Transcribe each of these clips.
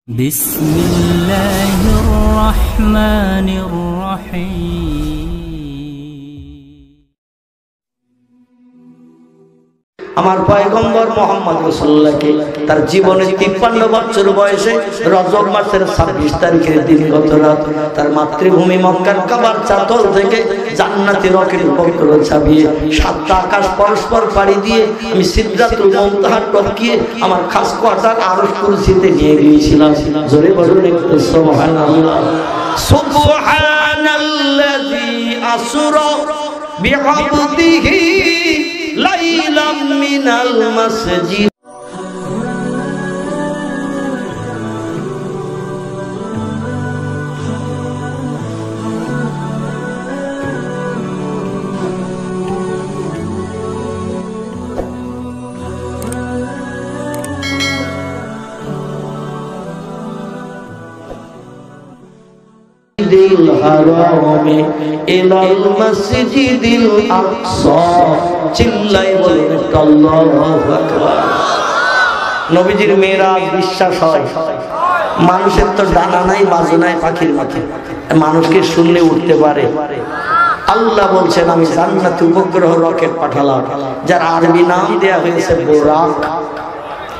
بسم الله الرحمن الرحيم আমার পয়গম্বর মুহাম্মদ রাসূলুল্লাহকে তার জীবনে 53 বছর বয়সে রজব মাসের 26 তারিখের দিনগত রাত তার মাতৃভূমি মক্কার কাবার চাতল থেকে জান্নাতি রকেট উপগ্রহ ছাপিয়ে সাতটা আকাশ পরস্পর পাড়ি দিয়ে আমি সিদরাতুল মুনতাহা টপকিয়ে আমার খাস কোয়ার্টার আরশ কুরসিতে নিয়ে গিয়েছিলাম। জোরে বলুন একটু সুবহানাল্লাহ। সুবহানাল্লাযী আসরা বিআবদিহি লাইলাম মিনাল মাসজিদ হারামে ইলাল মসজিদিল আকসা চিল্লাই বলেন আল্লাহু আকবার। নবীজির মেরাজ বিশ্বাস হয়। মানুষের তো ডানা নাই বাজু নাই পাখির মতো, মানুষকে শুনলে উঠতে পারে। আল্লাহ বলছেন আমি জান্নাতে উপগ্রহ রকেট পাঠালাম যার আরবি নাম দেয়া হয়েছে বোরাক।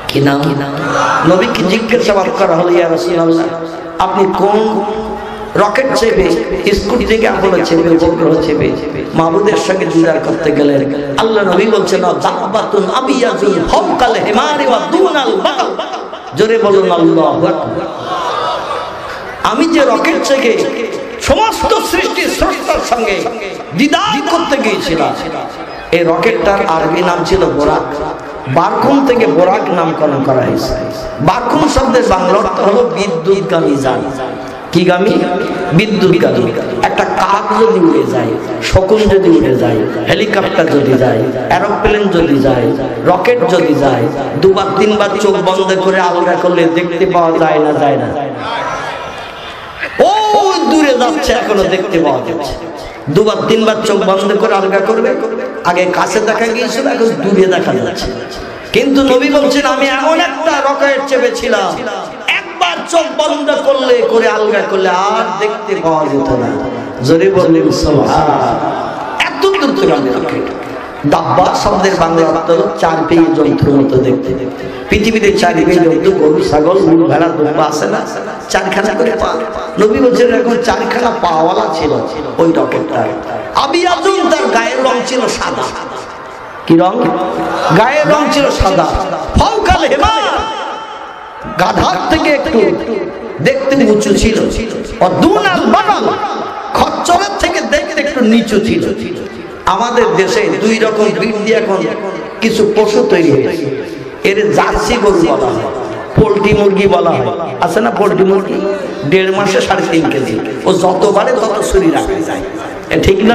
কি নাম? নবীকে জিজ্ঞাসাবাদ করা হলো, ইয়া রাসূলুল্লাহ আপনি কোন রকেট চেপে স্কুটি থেকে আপনারা চেপে উপগ্রহ চেপে মাবুদের সঙ্গে দিদার করতে গেলেন? আল্লাহ নবী বলছেন দাবাতুন আবিয়াতুন ফাওকাল হিমারি ওয়া দুনাল বাকাল। জোরে বলুন আল্লাহু আকবার। আমি যে রকেট থেকে সমস্ত সৃষ্টি স্রষ্টার সঙ্গে দিদার করতে গিয়েছিলাম, এই রকেটটার আরবি নাম ছিল বোরাক। বারকুম থেকে বোরাক নামকরণ করা হয়েছে। বারকুম শব্দের বাংলা অর্থ হলো বিদ্যুৎগামী যান। কি গামী? বিদ্যুৎগামী। একটা কাক যদি উড়ে যায়, শকুন যদি উড়ে যায়, হেলিকপ্টার যদি যায়, এরোপ্লেন যদি যায়, রকেট যদি যায়, দুবার তিনবার চোখ বন্ধ করে আলগা করলে দেখতে পাওয়া যায় না? যায় না? ও দূরে যাচ্ছে, এখনো দেখতে পাওয়া যাচ্ছে। দুবার তিনবার চোখ বন্ধ করে আলগা করবে, আগে কাছে দেখা গিয়েছিল, এখন দূরে দেখা যাচ্ছে। কিন্তু নবী বলছেন আমি এমন একটা রকেট চেপেছিলাম, একবার চোখ বন্ধ করলে করে আলগা করলে আর দেখতে পাওয়া যেত না। জোরে বললেন সুবহান। এত দ্রুতগামী রকেট। দাব্বা শব্দের বাংলা অর্থ চার পেয়ে জন্তুর মতো দেখতে। পৃথিবীতে চার পেয়ে জন্তু গরু, ছাগল, উট, ভেড়া, দুম্বা আছে না? চারখানা করে পা। নবী বলছেন এরকম চারখানা পাওয়ালা ছিল ওই রকেটটা। আবিয়াতুন, তার গায়ের রং ছিল সাদা। কি রং? গায়ের রং ছিল সাদা। ফাওকাল হিমার, গাধার থেকে একটু দেখতে উঁচু ছিল। দুনাল বাকাল, খচ্চরের থেকে দেখতে একটু নিচু ছিল। আমাদের দেশে দুই রকম ব্রিড দিয়ে এখন কিছু পশু তৈরি হয়েছে। এর জার্সি গরু বলা হয়, পোল্ট্রি মুরগি বলা হয়। আছে না পোল্ট্রি মুরগি? 1.5 মাসে 3.5 কেজি। ও যত বাড়ে তত শরীর রাখা যায়। ঠিক না?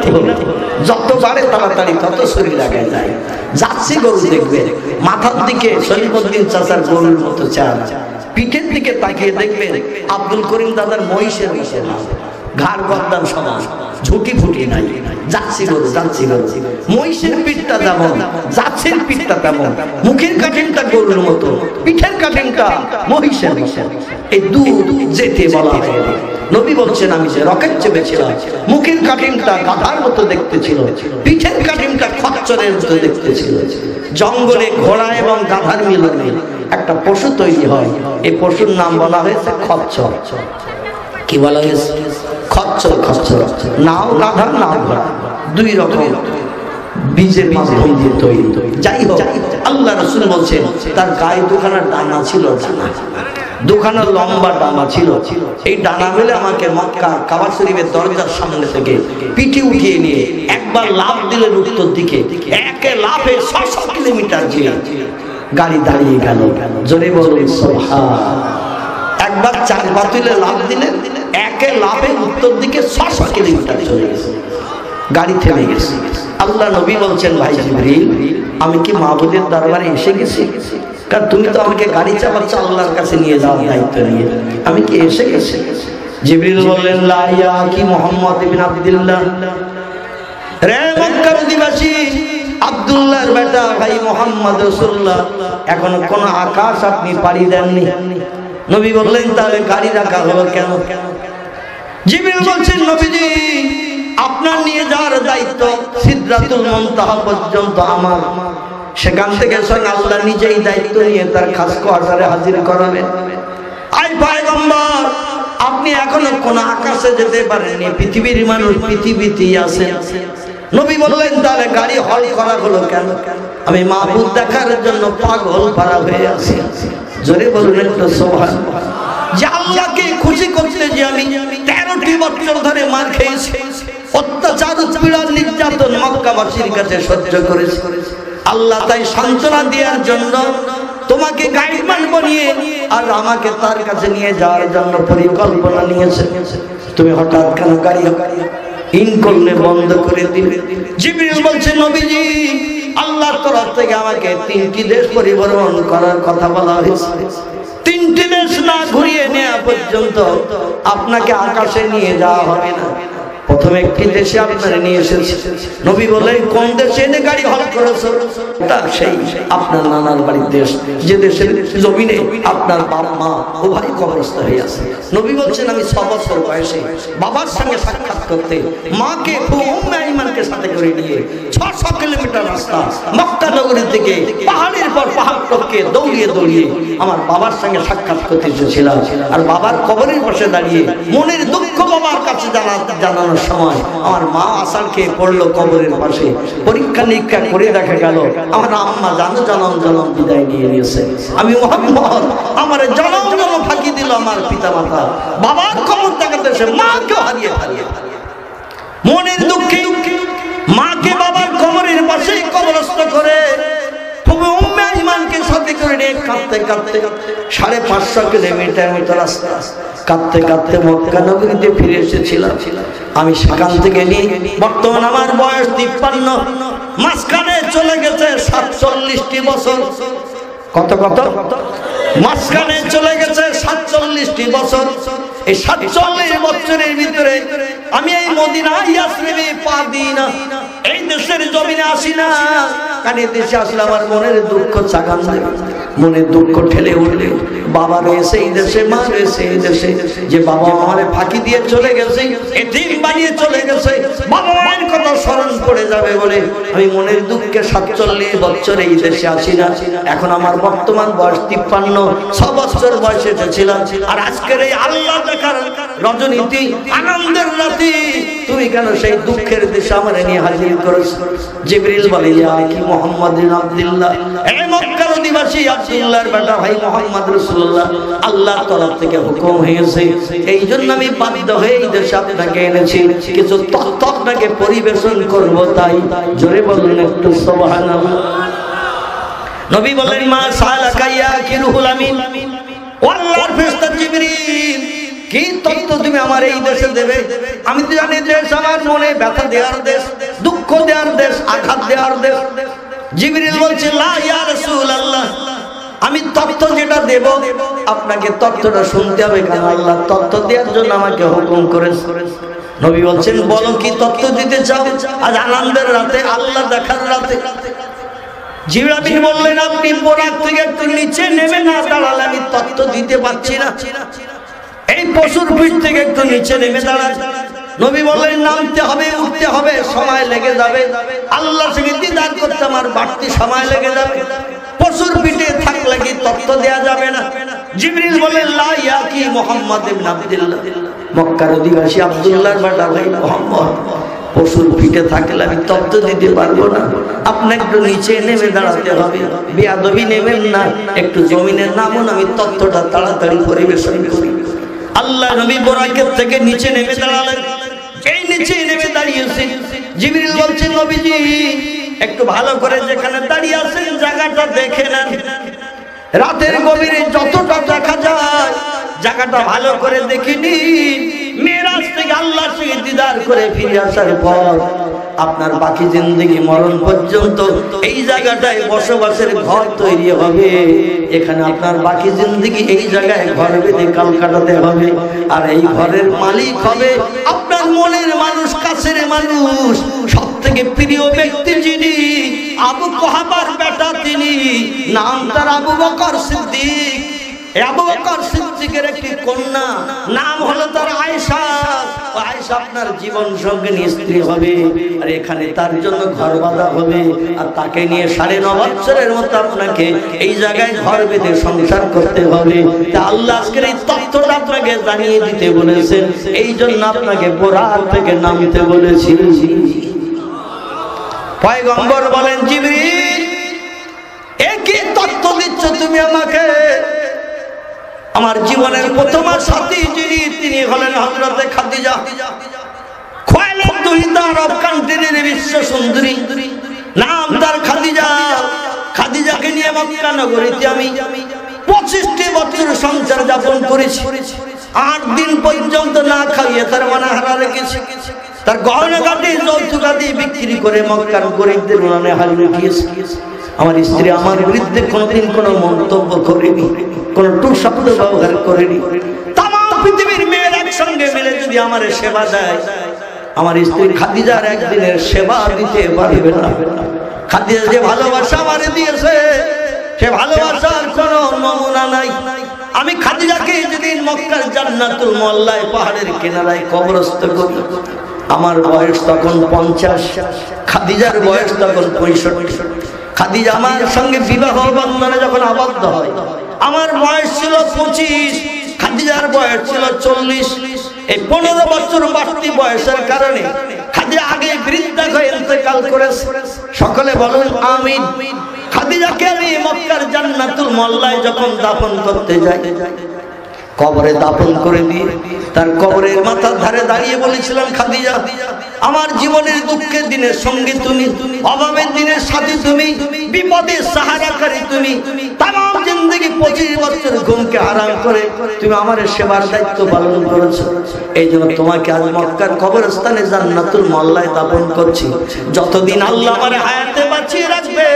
যত বাড়ে তাড়াতাড়ি তত শরীর রাখা যায়। জার্সি গরু দেখবে মাথার দিকে সলিমুদ্দিন চাচার গরুর মতো চার, পিঠের দিকে তাকিয়ে দেখবেন আব্দুল করিম দাদার মহিষের মতো না, ঘাড় গর্দান সমান, ঝুঁটি ফুটি নাই। জার্সি গরু, জার্সি গরু। মহিষের পিঠটা যেমন, জার্সির পিঠটা তেমন। মুখের কাঠিনটা গরুর মতো, পিঠের কাঠিনটা মহিষের মতো। এই দুধ যেতে বলা হয়। নবী বলছেন আমি যে রকেট চেপেছিলাম, মুখের কাঠিনটা গাধার মতো দেখতে ছিল, পিঠের কাঠিনটা খচ্চরের মতো দেখতে ছিল। জঙ্গলে ঘোড়া এবং গাধার মিলনে একটা পশু তৈরি হয়। এই পশুর নাম বলা হয়েছে খচ্চর। কি বলা হয়েছে? খচ্চর। খচ্চর নাও গাধা, নাও ঘোড়া, দুই রকম বীজের মাধ্যম দিয়ে তৈরি। যাই হোক, আল্লাহ রাসূল বলছেন তার গায়ে দুখানা ডানা ছিল। ডানা দুখানা লম্বা ডানা ছিল। এই ডানা মেলে আমাকে মক্কা কাবা শরীফের দরজার সামনে থেকে পিঠে উঠিয়ে নিয়ে একবার লাফ দিলেন উত্তর দিকে। একে লাফে 600 কিলোমিটার যে গাড়ি দাঁড়িয়ে গেল। জোরে বলুন সুবহান। একবার 4 পা তুলে লাফ দিলেন, একে লাফে উত্তর দিকে 600 কিলোমিটার চলে গেছে, গাড়ি থেমে গেছে। আল্লাহ নবী বলছেন ভাই জিবরিল আমি কি মাবুদের দরবারে এসে গেছি? কারণ তুমি তো আমাকে গাড়ি চালাচ্ছ আল্লাহর কাছে নিয়ে যাওয়ার দায়িত্ব নিয়ে, আমি কি এসে গেছি? জিবরিল বললেন লা ইয়া কি মুহাম্মদ ইবনে আব্দুল্লাহ, রে মক্কার অধিবাসী আব্দুল্লাহর বেটা ভাই মুহাম্মদ রাসূলুল্লাহ, এখনো কোন আকাশ আপনি পাড়ি দেননি। নবী বললেন তাহলে গাড়ি রাখা হলো কেন? জিবরিল বলছেন নবীজি আপনার নিয়ে যাওয়ার দায়িত্ব সিদরাতুল মুনতাহা পর্যন্ত আমার, সেখান থেকে স্বয়ং আল্লাহ নিজেই দায়িত্ব নিয়ে তার খাস কোয়ার্টারে হাজির করাবেন। আই পয়গম্বর আপনি এখনো কোন আকাশে যেতে পারেননি, পৃথিবীর মানুষ পৃথিবীতেই আছেন। নবী বললেন তাহলে গাড়ি হল করা হলো কেন? আমি মাহবুব দেখার জন্য পাগল পারা হয়ে আছি। জোরে বলুন একটু সুবহানাল্লাহ। যে আল্লাহকে খুশি করতে যে আমি 13টি বছর ধরে মার খেয়েছি, অত্যাচার পীড়া নির্যাতন মক্কাবাসীর কাছে সহ্য করেছি, আল্লাহ তাই সান্ত্বনা দেওয়ার জন্য তোমাকে গাইডম্যান বানিয়ে আর আমাকে তার কাছে নিয়ে যাওয়ার জন্য পরিকল্পনা নিয়েছে। তুমি হঠাৎ কেন গাড়ি ইন করলে বন্ধ করে দিলে? জিবরিল বলছে নবীজি আল্লাহর তরফ থেকে আমাকে 3টি দেশ পরিভ্রমণ করার কথা বলা হয়েছে। 3টি দেশ না ঘুরিয়ে নেওয়া পর্যন্ত আপনাকে আকাশে নিয়ে যাওয়া হবে না। প্রথমে একটি দেশে আপনারা নিয়ে এসেছে। নবী বললেন কোন দেশে এনে গাড়ি হল করেছো? তা সেই আপনার নানার বাড়ির দেশ, যে দেশের জমিনে আপনার বাবা মা উভয় কবরস্থ হয়ে আছে। নবী বলছেন আমি 6 বছর বয়সে বাবার সঙ্গে সাক্ষাৎ করতে মাকে উম্মে আইমানকে সাথে করে নিয়ে 600 কিলোমিটার রাস্তা মক্কা নগরী থেকে পাহাড়ের পর পাহাড় টপকে দৌড়িয়ে দৌড়িয়ে আমার বাবার সঙ্গে সাক্ষাৎ করতে এসেছিলাম। আর বাবার কবরের পাশে দাঁড়িয়ে মনের দুঃখ বাবার কাছে জানানোর সময় আমার মা আসার খেয়ে পড়লো কবরের পাশে। পরীক্ষা নিরীক্ষা করে দেখা গেল আমার আম্মা জনম জনম বিদায় নিয়ে নিয়েছে। আমি মুহাম্মদ আমার জনম জনম ফাঁকি দিল আমার পিতা মাতা, বাবার কবর দেখাতে এসে মাকে হারিয়ে মনের দুঃখে মাকে বাবার কবরের পাশে কবরস্থ করে উম্মে আইমানকে সাথে করে নিয়ে কাঁদতে কাঁদতে 550 কিলোমিটার মতো রাস্তা কাঁদতে কাঁদতে মক্কা নগরীতে ফিরে এসেছিলাম। আমি সেখান থেকে নিয়ে বর্তমান আমার বয়স 53, মাঝখানে চলে গেছে 47টি বছর। কত মাঝখানে চলে গেছে 47টি বছর। এই 47 বছরের ভিতরে আমি এই মদিনা ইয়াসরিবে পা দিই না, এই দেশের জমিনে আসি না। কারণ এই দেশে আসলে আমার মনের দুঃখ চাগান দেয়, মনের দুঃখ ঠেলে উঠলে বাবা রয়েছে এই দেশে, মা রয়েছে এই দেশে, যে বাবা আমারে ফাঁকি দিয়ে চলে গেছে, এতিম বানিয়ে চলে গেছে, বাবা মায়ের কথা স্মরণ পড়ে যাবে বলে আমি মনের দুঃখে 47 বছর এই দেশে আসি না। এখন আমার বর্তমান বয়স 53, 6 বছর বয়সে ছিলাম। আর আজকের এই আল্লাহ দেখার রজনীতি আনন্দের রাতে তুমি কেন সেই দুঃখের দেশে আমার নিয়ে হাজির করেছো? জিবরিল বলে ইয়া কি মুহাম্মদ বিন আব্দুল্লাহ, এই মক্কার অধিবাসী আব্দুল্লাহর বেটা ভাই মুহাম্মদ রাসূলুল্লাহ, আল্লাহর তরফ থেকে হুকুম হয়েছে, এই জন্য আমি বাধ্য হয়ে এই দেশে আপনাকে এনেছি, কিছু তথ্য আপনাকে পরিবেশন করব। তাই জোরে বলুন একটু সুবহানাল্লাহ। নবী বললেন মা সালাকা ইয়া কি রুহুল আমিন, আল্লাহর ফেরেশতা জিবরিল কি তথ্য তুমি আমার এই দেশে দেবে? আমি তো জানি দেশ আমার মনে ব্যথা দেওয়ার দেশ, দুঃখ দেওয়ার দেশ, আঘাত দেওয়ার দেশ। জিবরিল বলছে লা ইয়া রাসূলুল্লাহ, আমি তথ্য যেটা দেব আপনাকে তথ্যটা শুনতে হবে, কারণ আল্লাহ তথ্য দেওয়ার জন্য আমাকে হুকুম করেছে। নবী বলছেন বলো কি তথ্য দিতে চাও? আজ আনন্দের রাতে, আল্লাহ দেখার রাতে। জিবরাইল বললেন আপনি বোরাক থেকে একটু নিচে নেমে না দাঁড়ালে আমি তথ্য দিতে পারছি না। এই পশুর পিঠ থেকে একটু নিচে নেমে দাঁড়ান। নবী বললেন নামতে হবে, উঠতে হবে, সময় লেগে যাবে, আল্লাহর সঙ্গে দিদার করতে আমার বাড়তি সময় লেগে যাবে, পশুর পিঠে থাকলে কি তথ্য দেয়া যাবে না? জিবরিল বললেন লা ইয়া কি মুহাম্মদ ইবনে আব্দুল্লাহ, মক্কার অধিবাসী আব্দুল্লাহর বেটা ভাই মুহাম্মদ, পশুর পিঠে থাকলে আমি তথ্য দিতে পারবো না, আপনাকে একটু নিচে নেমে দাঁড়াতে হবে, বেয়াদবি নেবেন না, একটু জমিনের নামুন, আমি তথ্যটা তাড়াতাড়ি পরিবেশন করি। আল্লাহ নবী বোরাকের থেকে নিচে নেমে দাঁড়ালেন। এই নিচে নেমে দাঁড়িয়েছে। জিবরিল বলছে নবীজি একটু ভালো করে যেখানে দাঁড়িয়ে আছেন জায়গাটা দেখে নেন, রাতের গভীরে যতটা দেখা যায় জায়গাটা ভালো করে দেখে নিন। মেরাজ থেকে আল্লাহর সঙ্গে দিদার করে ফিরে আসার পর আপনার বাকি জিন্দেগি মরণ পর্যন্ত এই জায়গাটায় বসবাসের ঘর তৈরি হবে। এখানে আপনার বাকি জিন্দেগি এই জায়গায় ঘর বেঁধে কাল কাটাতে হবে। আর এই ঘরের মালিক হবে আপনার মনের মানুষ, কাছের মানুষ, সব থেকে প্রিয় ব্যক্তি যিনি, আবু কুহাফার বেটা তিনি, নাম তার আবু বকর সিদ্দিক। আবু বকর সিদ্দিকের একটি কন্যা, নাম হলো তার আয়েশা। ও আয়েশা আপনার জীবন সঙ্গিনী স্ত্রী হবে, আর এখানে তার জন্য ঘর বাঁধা হবে, আর তাকে নিয়ে 9.5 বছরের মতো আপনাকে এই জায়গায় ঘর বেঁধে সংসার করতে হবে। তা আল্লাহ আজকের এই তথ্যটা আপনাকে জানিয়ে দিতে বলেছেন, এই জন্য আপনাকে বোরাক থেকে নামতে বলেছি। পয়গম্বর বলেন, জিবরিল একই তথ্য দিচ্ছ তুমি আমাকে? আমার জীবনের প্রথম সাথী যিনি, তিনি হলেন হযরতে খাদিজা, খোয়াইলাদ দুহিতা আরব কান্ট্রির বিশ্ব সুন্দরী, নাম তার খাদিজা। খাদিজাকে নিয়ে মক্কা নগরীতে আমি 25টি বছর সংসার যাপন করেছি। 8 দিন পর্যন্ত না খাইয়ে তার মানাহারা রেখেছি। তার গহনাগাটি যৌতুকাদি বিক্রি করে মক্কার গরিবদের উনানে হারিয়ে গিয়েছে। আমার স্ত্রী আমার বিরুদ্ধে কোনোদিন কোনো মন্তব্য করেনি, কোনো টু শব্দ ব্যবহার করেনি। তাম পৃথিবীর মেয়ের একসঙ্গে মিলে যদি আমার সেবা দেয়, আমার স্ত্রী খাদিজার একদিনের সেবা দিতে পারবে না। খাদিজা যে ভালোবাসা আমারে দিয়েছে, সে ভালোবাসার কোনো নমুনা নাই। আমি খাদিজাকে যেদিন মক্কার জান্নাতুল মোয়াল্লায় পাহাড়ের কিনারায় কবরস্থ করি, আমার বয়স তখন 50, খাদিজার বয়স তখন 65। খাদিজা আমার সঙ্গে বিবাহ বন্ধনে যখন আবদ্ধ হয়, আমার বয়স ছিল 25, খাদিজার বয়স ছিল 40। এই 15 বছর বাড়তি বয়সের কারণে খাদিজা আগে বৃদ্ধা হয়ে ইন্তেকাল করেছে। সকলে বলুন আমিন। খাদিজাকে আমি মক্কার জান্নাতুল মোয়াল্লায় যখন দাফন করতে যাই, কবরে দাফন করে দিয়ে তার কবরের মাথার ধারে দাঁড়িয়ে বলেছিলাম, খাদিজা আমার জীবনের দুঃখের দিনের সঙ্গী তুমি, অভাবের দিনের সাথী তুমি, বিপদের সাহায্যকারী তুমি। তাম জিন্দেগি 25 বছর ঘুমকে হারাম করে তুমি আমার সেবার দায়িত্ব পালন করেছো। এই জন্য তোমাকে আজ মক্কার কবরস্থানে জান্নাতুল মোয়াল্লায় দাফন করছি। যতদিন আল্লাহ আমার হায়াতে বাঁচিয়ে রাখবে,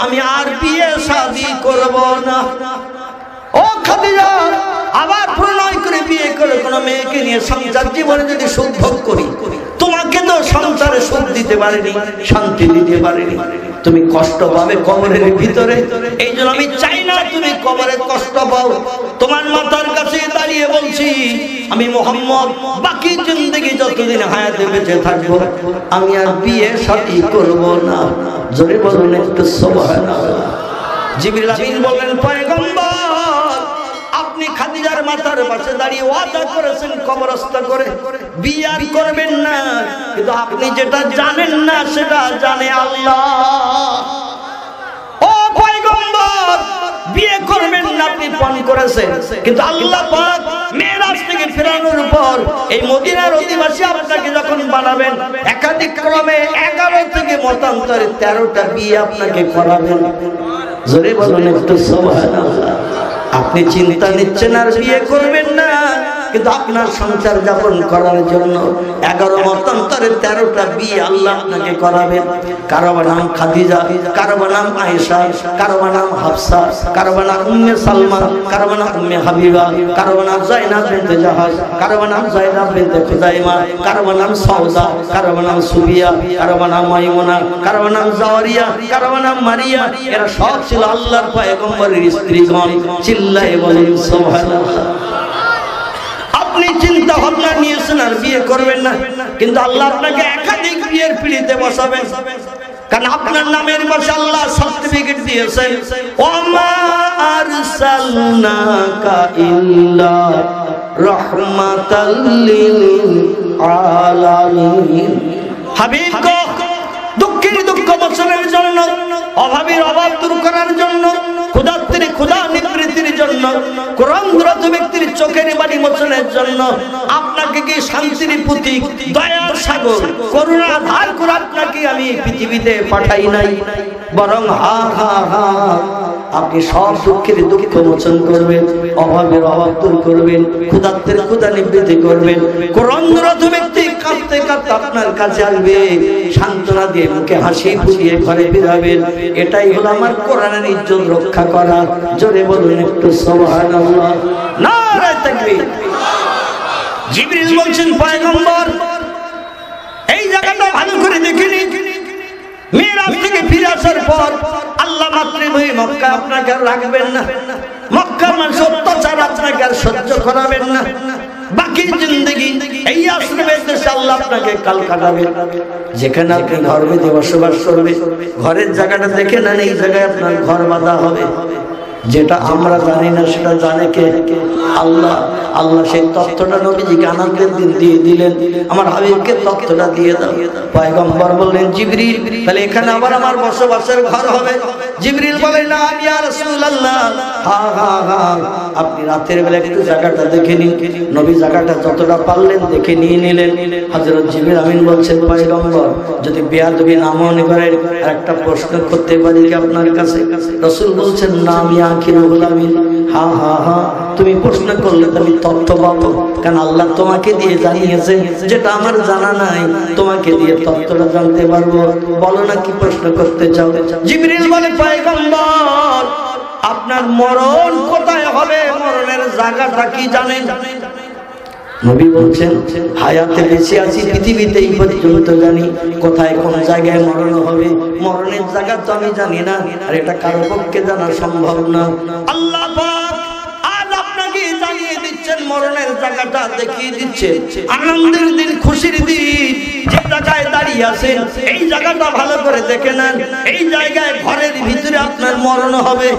আমি আর বিয়ে শাদী করব না। ও খাদিজা, আবার প্রণয় করে বিয়ে করে কোনো মেয়েকে নিয়ে সংসার জীবনে যদি সুখ ভোগ করি, তোমাকে তো সংসারে সুখ দিতে পারেনি, শান্তি দিতে পারেনি, তুমি কষ্ট পাবে কবরের ভিতরে। এই জন্য আমি চাই না তুমি কবরে কষ্ট পাও। তোমার মাথার কাছে দাঁড়িয়ে বলছি, আমি মুহাম্মদ বাকি জিন্দেগি যতদিন হায়াতে বেঁচে থাকবো, আমি আর বিয়ে শাদী করব না। জোরে বলুন একটু সুবহানাল্লাহ। জিবরিল আমিন বলেন, পয়গম্বর আপনি খাদিজার মাথার পাশে দাঁড়িয়ে ওয়াদা করেছেন কবরস্থ করে বিয়ে আর করবেন না, কিন্তু আপনি যেটা জানেন না সেটা জানে আল্লাহ। ও পয়গম্বর, বিয়ে করবেন না আপনি পণ করেছেন, কিন্তু আল্লাহ পাক মেরাজ থেকে ফেরানোর পর এই মদিনার অধিবাসী আপনাকে যখন বানাবেন, একাধিক ক্রমে 11 থেকে মতান্তরে 13টা বিয়ে আপনাকে করাবেন। জোরে বলুন একটু সুবহানাল্লাহ। আপনি চিন্তা নিচ্ছেন আর বিয়ে করবেন না, কিন্তু আপনার সংসার যাপন করার জন্য 11 মতান্তরে 13টা বিয়ে আল্লাহ আপনাকে করাবেন। কারো নাম খাদিজা, কারো নাম আয়েশা, কারো নাম হাফসা, কারো নাম উম্মে সালমা, কারো নাম উম্মে হাবিবা, কারো নাম যায়নাব বিনতে জাহাজ, কারো নাম যায়নাব বিনতে খুজাইমা, কারো নাম সাউদা, কারো নাম সুবিয়া, কারো নাম মাইমুনা, কারো নাম জাওয়ারিয়া, কারো নাম মারিয়া। এরা সব ছিল আল্লাহর পয়গম্বরের স্ত্রীগণ। চিল্লায়ে বলেন সুবহানাল্লাহ। আপনি চিন্তা ভাবনা নিয়েছেন আর বিয়ে করবেন না, কিন্তু আল্লাহ আপনাকে একাধিক বিয়ের পিড়িতে বসাবেন, কারণ আপনার নামের পাশে আল্লাহ সার্টিফিকেট দিয়েছেন, ওমা আরসালনাকা ইল্লা রাহমাতাল লিল আলামিন। হাবিব গো, দুঃখের দুঃখ মোচনের জন্য, অভাবের অভাব দূর করার জন্য, ক্ষুধার্তের ক্ষুধা নিবৃত্তির জন্য, ক্রন্দরত ব্যক্তির চোখের বাড়ি মোচনের জন্য আপনাকে কি শান্তির প্রতীক, দয়ার সাগর, করুণা ধার করে আপনাকে আমি পৃথিবীতে পাঠাই নাই, বরং হা হা হা আপনি সব দুঃখের দুঃখ মোচন করবেন, অভাবের অভাব দূর করবেন, ক্ষুধার্তের ক্ষুধা নিবৃত্তি করবেন। ক্রন্দরত ব্যক্তি কাঁদতে কাঁদতে আপনার কাছে আসবে, সান্ত্বনা দিয়ে মুখে হাসি ফুটিয়ে ঘরে ফিরাবেন। এটাই হলো আমার কোরআনের ইজ্জত রক্ষা করা। জোরে বলুন একটু সুবহানাল্লাহ। নারে তাকবীর। জিবরিল বলছেন, পয়গম্বর এই জায়গাটা ভালো করে দেখে নিন। মেরাজ থেকে ফিরে আসার পর আল্লাহ মাতৃভূমি মক্কা আপনাকে রাখবেন না, মক্কার মানুষ অত্যাচার আপনাকে আর সহ্য করাবেন না। বাকি জিন্দগি এই আশ্রমের দেশে আল্লাহ আপনাকে কাল কাটাবে। যেখানে আপনি ঘর বেঁধে বসবাস করবে, ঘরের জায়গাটা দেখে নেন, এই জায়গায় আপনার ঘর বাঁধা হবে। যেটা আমরা জানি না সেটা জানে কে? আল্লাহ। আল্লাহ সেই তথ্যটা নবীজিকে আনন্দের দিন দিয়ে দিলেন, আমার হাবিবকে তথ্যটা দিয়ে দাও। পয়গম্বর বললেন জিবরিল, তাহলে এখানে আবার আমার বসবাসের ঘর হবে? জিবরিল বলেন না ইয়া রাসূলুল্লাহ, হ্যাঁ আপনি রাতের বেলা একটু জায়গাটা দেখে নিন। নবী জায়গাটা যতটা পারলেন দেখে নিয়ে নিলেন। হযরত জিবরিল আমিন বলছেন পয়গম্বর, যদি বেয়াদবি না মনে করেন আর একটা প্রশ্ন করতে পারি কি আপনার কাছে? রাসূল বলছেন না আমি আখিরুল আমিন। হ্যাঁ তুমি প্রশ্ন করলে তো আমি তথ্য পাবো, কারণ আল্লাহ তোমাকে দিয়ে জানিয়েছে যেটা আমার জানা নাই, তোমাকে দিয়ে তথ্যটা জানতে পারবো। বলো না কি প্রশ্ন করতে চাও? জিবরিল বলে পয়গম্বর আপনার মরণ কোথায় হবে, মরণের জায়গাটা কি জানেন? নবী বলছেন হায়াতে বেঁচে আছি পৃথিবীতে এই পর্যন্ত জানি, কোথায় কোন জায়গায় মরণ হবে মরণের জায়গা তো আমি জানি না, আর এটা কারো পক্ষে জানা সম্ভব না। আল্লাহ পাক আজ আপনাকে জানিয়ে দিচ্ছেন, মরণের জায়গাটা দেখিয়ে দিচ্ছেন। আনন্দের দিন, খুশির দিন, যে জায়গায় দাঁড়িয়ে আছেন এই জায়গাটা ভালো করে দেখে নেন। এই জায়গায় ঘরের ভিতরে আপনার মরণ হবে।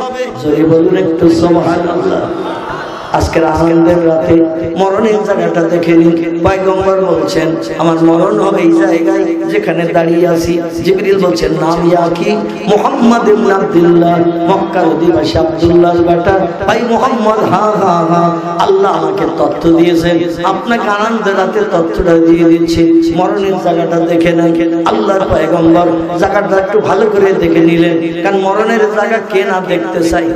জোরে বলুন একটু সুবহানাল্লাহ। আজকের আনন্দের রাতে মরণের জায়গাটা দেখে নিন। পয়গম্বর বলছেন আমার মরণ হবে এই জায়গায় যেখানে দাঁড়িয়ে আছি। জিবরিল বলছেন নাম ইয়া কি? মুহাম্মদ ইবনে আব্দুল্লাহ, মক্কার অধিবাসী আব্দুল্লাহর বেটা। ভাই মুহাম্মদ, হ্যাঁ আল্লাহ আমাকে তথ্য দিয়েছেন, আপনাকে আনন্দের রাতে তথ্যটা দিয়ে দিচ্ছি। মরণের জায়গাটা দেখে নেন। আল্লাহর পয়গম্বর জায়গাটা একটু ভালো করে দেখে নিলেন, কারণ মরণের জায়গা কে না দেখতে চাই?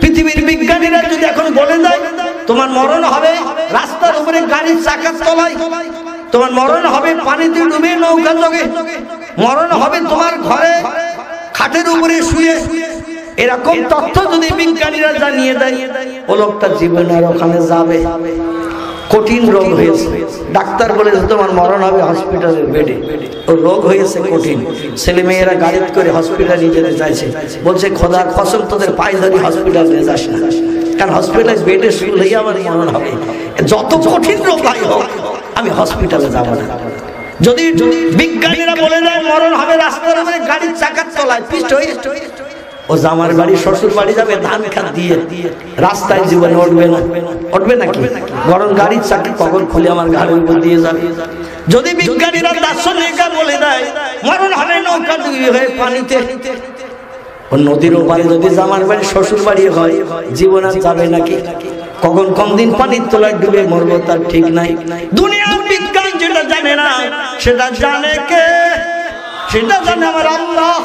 পৃথিবীর বিজ্ঞানীরা যদি এখন বলে দেয় তোমার মরণ হবে রাস্তার উপরে গাড়ির চাকার তলায়, তোমার মরণ হবে পানিতে ডুবে নৌকা যোগে, মরণ হবে তোমার ঘরে খাটের উপরে শুয়ে, এরকম তথ্য যদি বিজ্ঞানীরা জানিয়ে দেয়, ও লোকটা জীবনে আর ওখানে যাবে। কঠিন রোগ হয়েছে, ডাক্তার বলেছে তোমার মরণ হবে হসপিটালের বেডে। ও রোগ হয়েছে কঠিন, ছেলে মেয়েরা গাড়িতে করে হসপিটালে নিয়ে যেতে চাইছে, বলছে খোদার কসম তোদের পায়ে ধরি হসপিটালে নিয়ে যাস না, কারণ হসপিটালের বেডে শুলে আমার মরণ হবে। যত কঠিন রোগ হোক আমি হসপিটালে যাব না। যদি বিজ্ঞানীরা বলে দেয় মরণ হবে রাস্তার উপরে গাড়ির চাকার তলায়, পিষ্ট হয়ে ও জামার বাড়ি শ্বশুর বাড়ি যাবে ধান খাত দিয়ে, রাস্তায় জীবনে উঠবে নাকি? বরং গাড়ির চাকা কখন খুলে আমার গাড়ির উপর দিয়ে যাবে। যদি বিজ্ঞানীরা দার্শনিকরা বলে দেয় মরণ হবে নৌকা ডুবে হয়ে পানিতে, ও নদীর ওপারে যদি জামার বাড়ি শ্বশুর বাড়ি হয় জীবন আর যাবে নাকি? কখন কোন দিন পানির তলায় ডুবে মরবো তার ঠিক নাই। দুনিয়ার বিজ্ঞান যেটা জানে না সেটা জানে কে? সেটা জানে আমার আল্লাহ।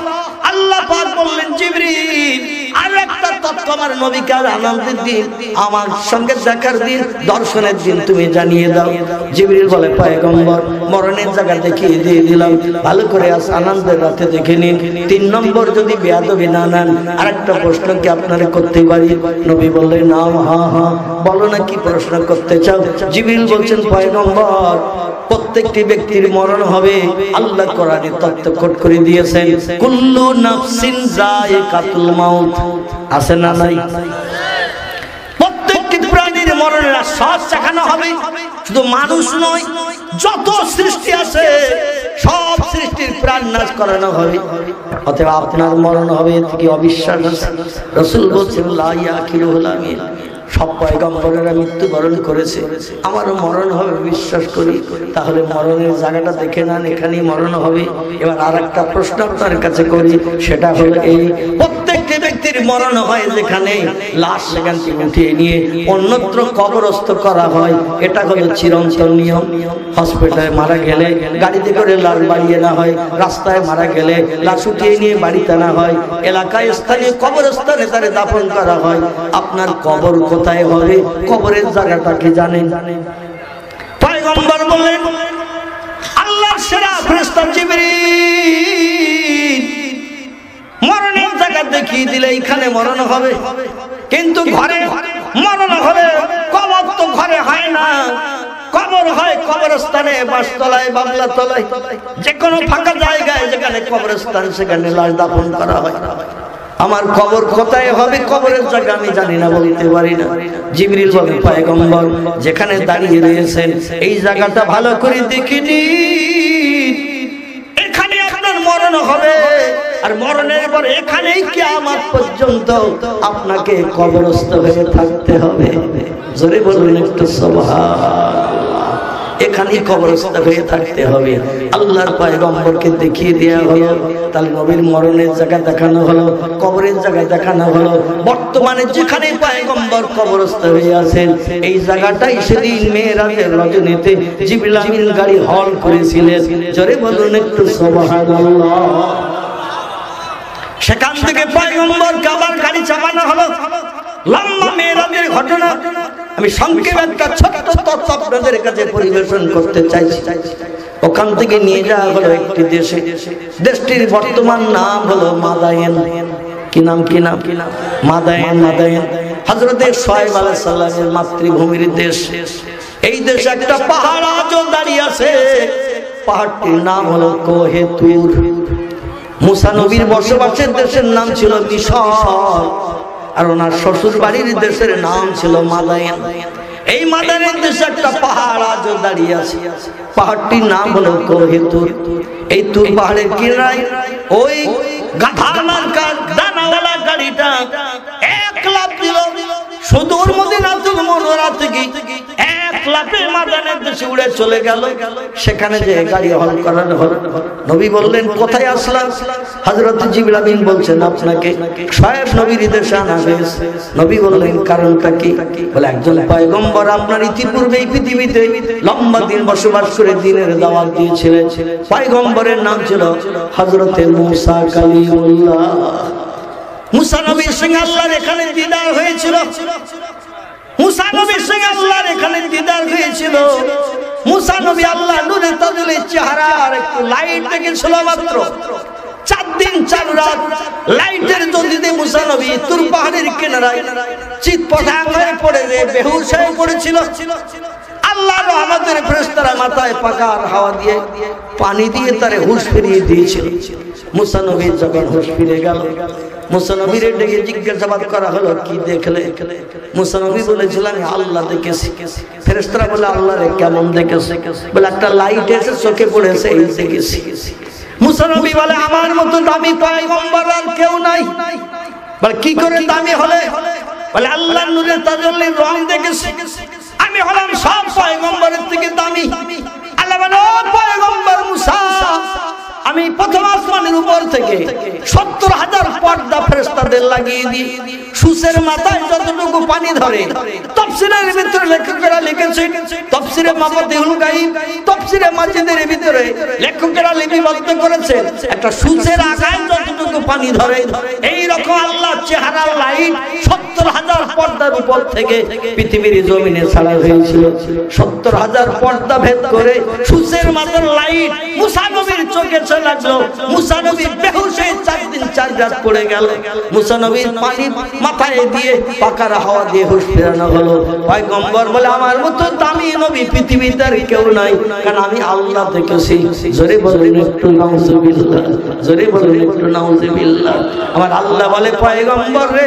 আল্লাহ পাক বললেন জিবরিল আর একটা তথ্য আমার নবীকে আনন্দের দিন, আমার সঙ্গে দেখার দিন, দর্শনের দিন তুমি জানিয়ে দাও। জিবরিল বলে পয়গম্বর মরণের জায়গা দেখিয়ে দিয়ে দিলাম, ভালো করে আজ আনন্দের রাতে দেখে নিন। 3 নম্বর যদি বেয়াদবি না নেন আরেকটা প্রশ্ন কি আপনারা করতে পারি? নবী বললেন নাও। হ্যাঁ বলো না কি প্রশ্ন করতে চাও? জিবরিল বলছেন পয়গম্বর প্রত্যেকটি ব্যক্তির মরণ হবে, আল্লাহ কোরআনে তথ্য কোট করে দিয়েছেন কুল্লু নাফসিন যায়িকাতুল মাউত, আছে না নাই? প্রত্যেকটি প্রাণীর মরণের আশ্বাস চাখানো হবে। শুধু মানুষ নয়, যত সৃষ্টি আছে সব সৃষ্টির প্রাণ নাশ করানো হবে। অতএব আপনার মরণ হবে, এতে কি অবিশ্বাস আছে? রাসূল বলছেন লা ইয়াকিলুল আমিন, সব পয়গম্বরেরা মৃত্যুবরণ করেছে, আমারও মরণ হবে বিশ্বাস করি। তাহলে মরণের জায়গাটা দেখে নেন, এখানেই মরণ হবে। এবার আর একটা প্রশ্ন আপনার কাছে করি, সেটা হলো এই প্রত্যেকটি ব্যক্তির মরণ হয় যেখানে লাশ সেখান থেকে উঠিয়ে নিয়ে অন্যত্র কবরস্থ করা হয়, এটা হলো চিরন্তন নিয়ম। হসপিটালে মারা গেলে গাড়িতে করে লাশ বাড়িয়ে না হয়, রাস্তায় মারা গেলে লাশ উঠিয়ে নিয়ে বাড়িতে না হয়, এলাকায় স্থানীয় কবরস্থানে তারে দাফন করা হয়। আপনার কবর কোথায় হবে, কবরের জায়গাটা কি জানেন? পয়গম্বর বললেন আল্লাহর সেরা ফেরেশতা জিবরিল মরণের জায়গা দেখিয়ে দিলে এইখানে মরণ হবে, কিন্তু ঘরে মরণ হবে, কবর তো ঘরে হয় না, কবর হয় কবরস্থানে, বাসতলায়, বাংলা তলায়, যে কোনো ফাঁকা জায়গায় যেখানে কবরস্থান সেখানে লাশ দাফন করা হয়। আমার কবর কোথায় হবে, কবরের জায়গা আমি জানি না, বলতে পারি না। জিবরিল বলেন, পয়গম্বর যেখানে দাঁড়িয়ে রয়েছেন এই জায়গাটা ভালো করে দেখিনি, এখানে আপনার মরণ হবে, আর মরণের পর এখানেই কিয়ামত পর্যন্ত আপনাকে কবরস্থ হয়ে থাকতে হবে। জোরে বলুন একটু সুবহানাল্লাহ। এখানেই কবরস্থ হয়ে থাকতে হবে। আল্লাহর পয়গম্বরকে দেখিয়ে দেওয়া হলো, তাহলে নবীর মরণের জায়গা দেখানো হলো, কবরের জায়গা দেখানো হলো। বর্তমানে যেখানে পয়গম্বর কবরস্থ হয়ে আছেন এই জায়গাটাই সেদিন মেরাজের রজনীতে জিবরিল আমিন গাড়ি হল করেছিলেন। জোরে বলুন একটু সুবহানাল্লাহ। সেখান থেকে পয়গম্বরকে আবার গাড়ি চাপানো হলো। লম্বা মেরাজের ঘটনা আমি সংক্ষেপে একটা ছোট্ট তথ্য আপনাদের কাছে পরিবেশন করতে চাইছি। ওখান থেকে নিয়ে যাওয়া হলো একটি দেশে, দেশটির বর্তমান নাম হলো মাদায়েন। কি নাম? মাদায়েন। হযরতে শুআয়ব আলাইহিস সালামের মাতৃভূমির দেশ। এই দেশে একটা পাহাড় আজও দাঁড়িয়ে আছে, পাহাড়টির নাম হলো কোহে তুর। মুসা নবীর বসবাসের দেশের নাম ছিল মিশর, আর ওনার শ্বশুর বাড়ির দেশের নাম ছিল মাদায়েন। এই মাদায়েনের দেশে একটা পাহাড় আজও দাঁড়িয়ে আছে, পাহাড়টির নাম হলো কোহে তুর। এই তুর পাহাড়ের কিনারায় ওই গাধার মার্কার দানাওয়ালা গাড়িটা এক লাফ দিল সুদূর মদিনাতুল মুনাওয়ারা থেকে, এক লাফে মাদায়েনের দেশে উড়ে চলে গেল। সেখানে যে গাড়ি হল করানো হলো, নবী বললেন কোথায় আসলাম? হযরত জিবরিল আমিন বলছেন আপনাকে শুআয়ব নবীর দেশে আনা হয়েছে। নবী বললেন কারণটা কি? বলে একজন পয়গম্বর আপনার ইতিপূর্বে এই পৃথিবীতে লম্বা দিন বসবাস করে দ্বীনের দাওয়াত দিয়েছিলেন। পয়গম্বরের নাম ছিল হযরতে মুসা কালিমুল্লাহ। মুসা নবীর সঙ্গে আল্লাহর এখানে দিদার হয়েছিল। মুসা নবীর সঙ্গে আল্লাহর এখানে দিদার হয়েছিল। মুসা নবী আল্লাহ নূরে তাজুলের চেহারা আর একটু লাইট দেখেছিল মাত্র। 4 দিন 4 রাত লাইটের জ্যোতিতে মুসা নবী তুর পাহাড়ের কিনারায় চিৎপটাং হয়ে পড়ে বেহুশ হয়ে পড়েছিল। আল্লাহর রহমতের ফেরেশতারা মাথায় পাকার হাওয়া দিয়ে পানি দিয়ে তারে হুঁশ ফিরিয়ে দিয়েছিল। মুসা নবীর যখন হুঁশ ফিরে গেল, মুসা নবীর ডেকে জিজ্ঞাসাবাদ করা হলো কি দেখলে? মুসা নবী বলেছিলেন আল্লাহ দেখেছি। ফেরেশতারা বলে আল্লাহ রে কেমন দেখেছে? বলে একটা লাইট এসে চোখে পড়েছে, এই দেখেছি। মুসা নবী বলে আমার মতো দামি পয়গম্বর আর কেউ নাই। বলে কি করে দামি হলে? বলে আল্লাহর নূরে তাজাল্লির রং দেখেছি, আমি হলাম সব পয়গম্বরের থেকে দামি। আল্লাহ বলে ও পয়গম্বর মুসা, আমি প্রথম আসমানের উপর থেকে 70,000 পর্দা ফেরেশতাদের লাগিয়ে দিই। সূচের মাথায় যতটুকু পানি ধরে তাফসীরের ভিতরে লেখকেরা লিখেছেন, তাফসীরে মাফাতিহুল গায়ব, তাফসীরে মাজিদের ভিতরে লেখকেরা লিপিবদ্ধ করেছেন একটা সূচের আগায় যতটুকু পানি ধরে এই রকম আল্লাহর চেহারার লাইট 70,000 পর্দার উপর থেকে পৃথিবীর জমিনে ছাড়া হয়েছিল। 70,000 পর্দা ভেদ করে সূচের মাথার লাইট মুসা নবীর চোখে লাগলো। মুসা নবী বেহুশ হয়ে 4 দিন 4 রাত পড়ে গেল। মুসা নবীর পানি মাথায় দিয়ে পাকার হাওয়া দিয়ে হুঁশ ফেরানো হলো। পয়গম্বর বলে আমার মতো দামি নবী পৃথিবীতে আর কেউ নাই, কারণ আমি আল্লাহ দেখেছি। জোরে বলুন একটু নাউজুবিল্লাহ, জোরে বলুন একটু নাউজুবিল্লাহ। আমার আল্লাহ বলে পয়গম্বর রে,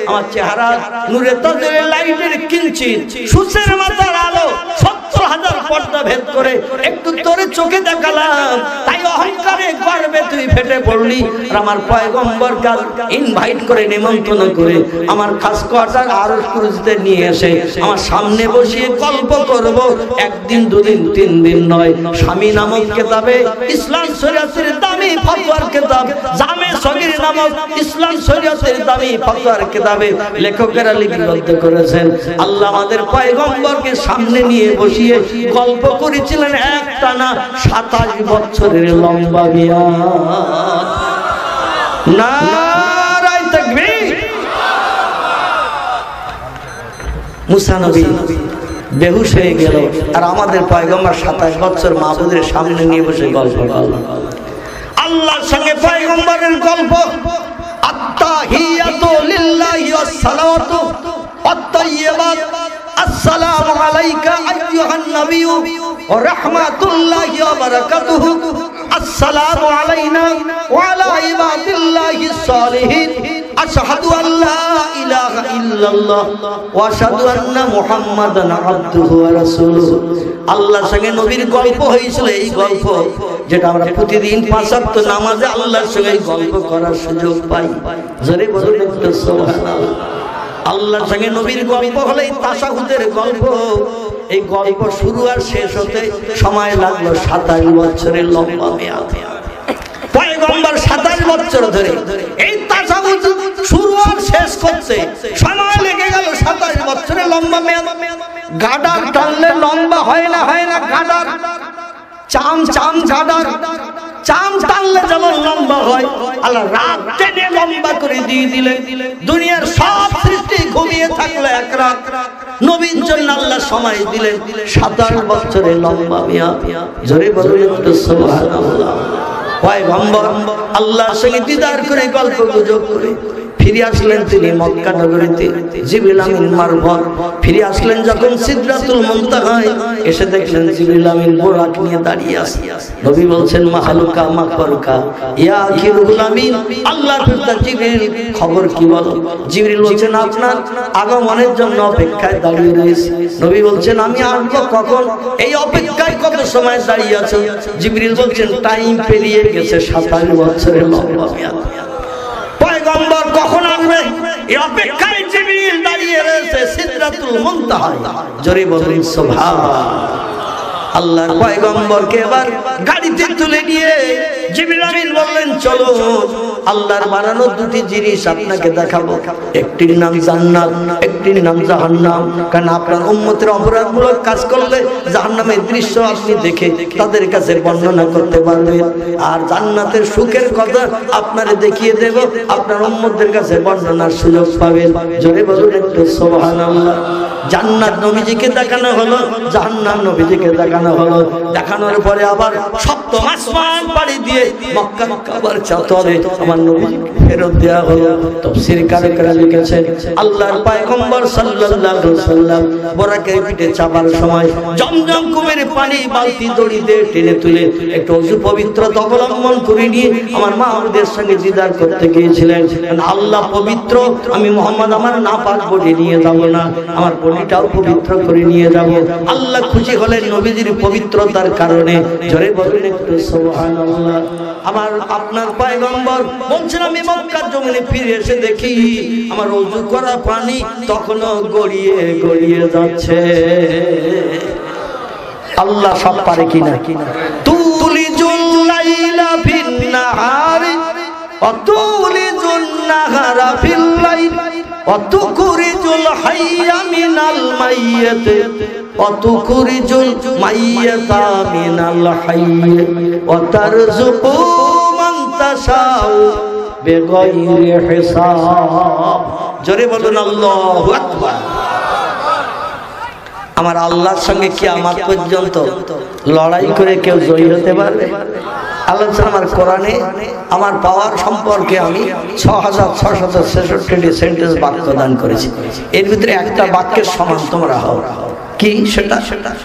আমার চেহারা নূরে তাজের লাইটের কিঞ্চিত সূচের মাথার আলো 70,000 পর্দা ভেদ করে একটু তোরে চোখে দেখালাম, তাই অহংকারে গর্বে তুই ফেটে পড়লি। আর আমার পয়গম্বর কাল ইনভাইট করে নিমন্ত্রণ করে আমার খাস কোয়ার্টার আরশ কুরসিতে নিয়ে এসে আমার সামনে বসিয়ে গল্প করব। 1 দিন 2 দিন 3 দিন নয়, স্বামী নামক কিতাবে ইসলাম শরীয়তের দামি ফতোয়ার কিতাব জামে সগীর নামক ইসলাম শরীয়তের দামি ফতোয়ার কিতাবে লেখকেরা লিপিবদ্ধ করেছেন আল্লাহ আমাদের পয়গম্বরকে সামনে নিয়ে বসিয়ে গল্প করেছিলেন একটানা 27 বছরের লম্বা মেয়াদ। নারায়ে তাকবীর। মুসা নবী বেহুশ হয়ে গেল, আর আমাদের পয়গম্বর 27 বছর মাহবুবের সামনে নিয়ে বসে গল্প করলেন। আল্লাহর সঙ্গে পয়গম্বরের গল্প। আত্তাহিয়াতু লিল্লাহি ওয়াস সালাওয়াতু আত-তাইয়্যিবাত আসসালামু আলাইকা আইয়ুহান নাবিয়্যু ওয়া রাহমাতুল্লাহি ওয়া বারাকাতুহু আসসালামু আলাইনা ওয়া আলা ইবাদিল্লাহিস সালিহিন আশহাদু আল্লা ইলাহা ইল্লাল্লাহ ওয়া আশহাদু আন্না মুহাম্মাদান আবদুহু ওয়া রাসূলুহু। আল্লাহর সঙ্গে নবীর গল্প হয়েছিল, এই গল্প যেটা আমরা প্রতিদিন 5 ওয়াক্ত নামাজে আল্লাহর সঙ্গে গল্প করার সুযোগ পাই। জোরে বলুন একটু সুবহানাল্লাহ। আল্লাহর সঙ্গে নবীর গল্প হলো এই তাশাহুদের গল্প। এই গল্প শুরু আর শেষ হতে সময় লাগলো 27 বছরের লম্বা মেয়াদ। পয়গম্বর 27 বছর ধরে এই তাশাহুদ শুরু আর শেষ করতে সময় লেগে গেল 27 বছরের লম্বা মেয়াদ। গাডার টানলে লম্বা হয় না গাডার, চাম গাডার চাম টানলে যেমন লম্বা হয়, আল্লাহ রাত টেনে লম্বা করে দিয়ে দিলেন। দুনিয়ার সব সৃষ্টি ঘুমিয়ে থাকলো এক রাত, নবীর জন্য আল্লাহ সময় দিলেন 27 বছরের লম্বা মেয়াদ। জোরে বলুন একটু সুবহানাল্লাহ। পয়গম্বর আল্লাহর সঙ্গে দিদার করে গল্প গুজব করে ফিরে আসলেন তিনি মক্কা নগরীতে জিবরিল আমিন মারফত। ফিরে আসলেন যখন সিদরাতুল মুনতাহায়, এসে দেখলেন জিবরিল আমিন বোরাক নিয়ে দাঁড়িয়ে আছে। নবী বলছেন মাহালুকা মাকরকা ইয়া আখিরুল আমিন, আল্লাহর ফেরেশতা জিবরিল খবর কি বলো? জিবরিল বলছেন আপনার আগমনের জন্য অপেক্ষায় দাঁড়িয়ে রয়েছি। নবী বলছেন আমি আসবো কখন? এই অপেক্ষায় কত সময় দাঁড়িয়ে আছো? জিবরিল বলছেন টাইম পেরিয়ে গেছে 27 বছরের লম্বা মেয়াদ। পয়গম্বর কখন আসবে এই অপেক্ষায় জিবরিল দাঁড়িয়ে রয়েছে সিদরাতুল মুনতাহা। জোরে বলুন সুবহানাল্লাহ। আল্লাহর পয়গম্বরকে এবার গাড়িতে তুলে নিয়ে জিবরিল আমিন বললেন চলো, আল্লাহর বানানো দুটি জিনিস আপনাকে দেখাবো, একটির নাম জান্নাত, একটির নাম জাহান্নাম। কারণ আপনার উম্মতের অপরাধমূলক কাজ করলে জাহান্নামের দৃশ্য আপনি দেখে তাদের কাছে বর্ণনা করতে পারবেন, আর জান্নাতের সুখের কথা আপনারে দেখিয়ে দেব, আপনার উম্মতদের কাছে বর্ণনার সুযোগ পাবেন। জোরে বলুন একটু সুবহানাল্লাহ। জান্নাত নবীজিকে দেখানো হলো, জাহান্নাম নবীজিকে দেখানো হলো। দেখানোর পরে আবার সপ্তম আসমান পাড়ি দিয়ে মক্কা কাবার চত্বরে আমার নবীজিকে ফেরত দেওয়া হলো। তাফসীরকারেরা লিখেছেন আল্লাহর পয়গম্বর সাল্লাল্লাহু আলাইহি ওয়াসাল্লাম বোরাকের পিঠে চাপার সময় জমজম কুমের পানি বালতি দড়ি দিয়ে টেনে তুলে একটু অজু পবিত্রতা অবলম্বন করে নিয়ে আমার মাহবুবের সঙ্গে দিদার করতে গিয়েছিলেন। আল্লাহ পবিত্র, আমি মুহাম্মদ আমার নাপাক বডি নিয়ে যাব না, আমার বডিটাও পবিত্র করে নিয়ে যাব। আল্লাহ খুশি হলেন নবীজির পবিত্রতার কারণে। জোরে বলুন একটু সুবহানাল্লাহ। আমার আপনার পয়গম্বর বলছেন আমি মক্কার জমিনে ফিরে এসে দেখি আমার ওযু করা পানি তখনও গড়িয়ে গড়িয়ে যাচ্ছে। আল্লাহ সব পারে কিনা? তুলিজুল লাইলা ফিন নাহারি অতুলিজুন নাহারা ফিল লাইল অতুখরিজুল হাইয়া মিনাল মাইয়িত অতুখরিজুল মাইয়াতা মিনাল হাইয়্যি ওয়াতারযুকু মান তাশাউ বিগাইরি হিসাব। জোরে বলুন আল্লাহু আকবার। আমার আল্লাহর সঙ্গে কিয়ামত পর্যন্ত লড়াই করে কেউ জয়ী হতে পারবে? আল্লাহ আমার কোরআনে আমার পাওয়ার সম্পর্কে আমি 6666টি সেন্টেন্স বাক্য দান করেছি। এর ভিতরে একটা বাক্যের সমান তোমরা হও। কি সেটা?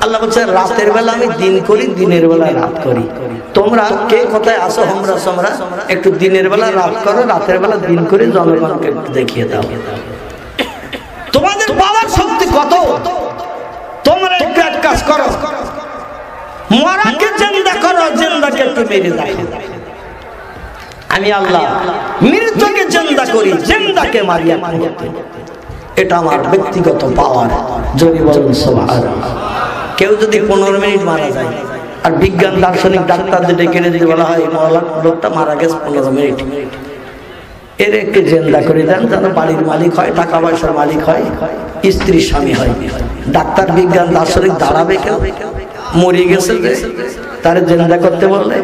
আল্লাহ বলছে রাতের বেলা আমি দিন করি, দিনের বেলা রাত করি। তোমরা কে কোথায় আসো তোমরা একটু দিনের বেলা রাত করো, রাতের বেলা দিন করে জনগণকে দেখিয়ে দাও তোমাদের পাওয়ার শক্তি কত। তোমরা একটু এক কাজ করো, মরাকে জিন্দা করো, জিন্দাকে একটু মেরে দাও। আমি আল্লাহ মৃতকে জিন্দা করি, জিন্দাকে মারিয়া মারি। এটা আমার ব্যক্তিগত পাওয়ার। যদি বলুন সুবহানাল্লাহ। কেউ যদি 15 মিনিট মারা যায় আর বিজ্ঞান দার্শনিক ডাক্তারদের ডেকে যদি বলা হয় লোকটা মারা গেছে 15 মিনিট, এর একটু জিন্দা করে দেন যেন বাড়ির মালিক হয়, টাকা পয়সার মালিক হয়, স্ত্রীর স্বামী হয়। ডাক্তার বিজ্ঞান দার্শনিক দাঁড়াবে কেউ? মরে গেছে তার জিন্দা করতে বললে?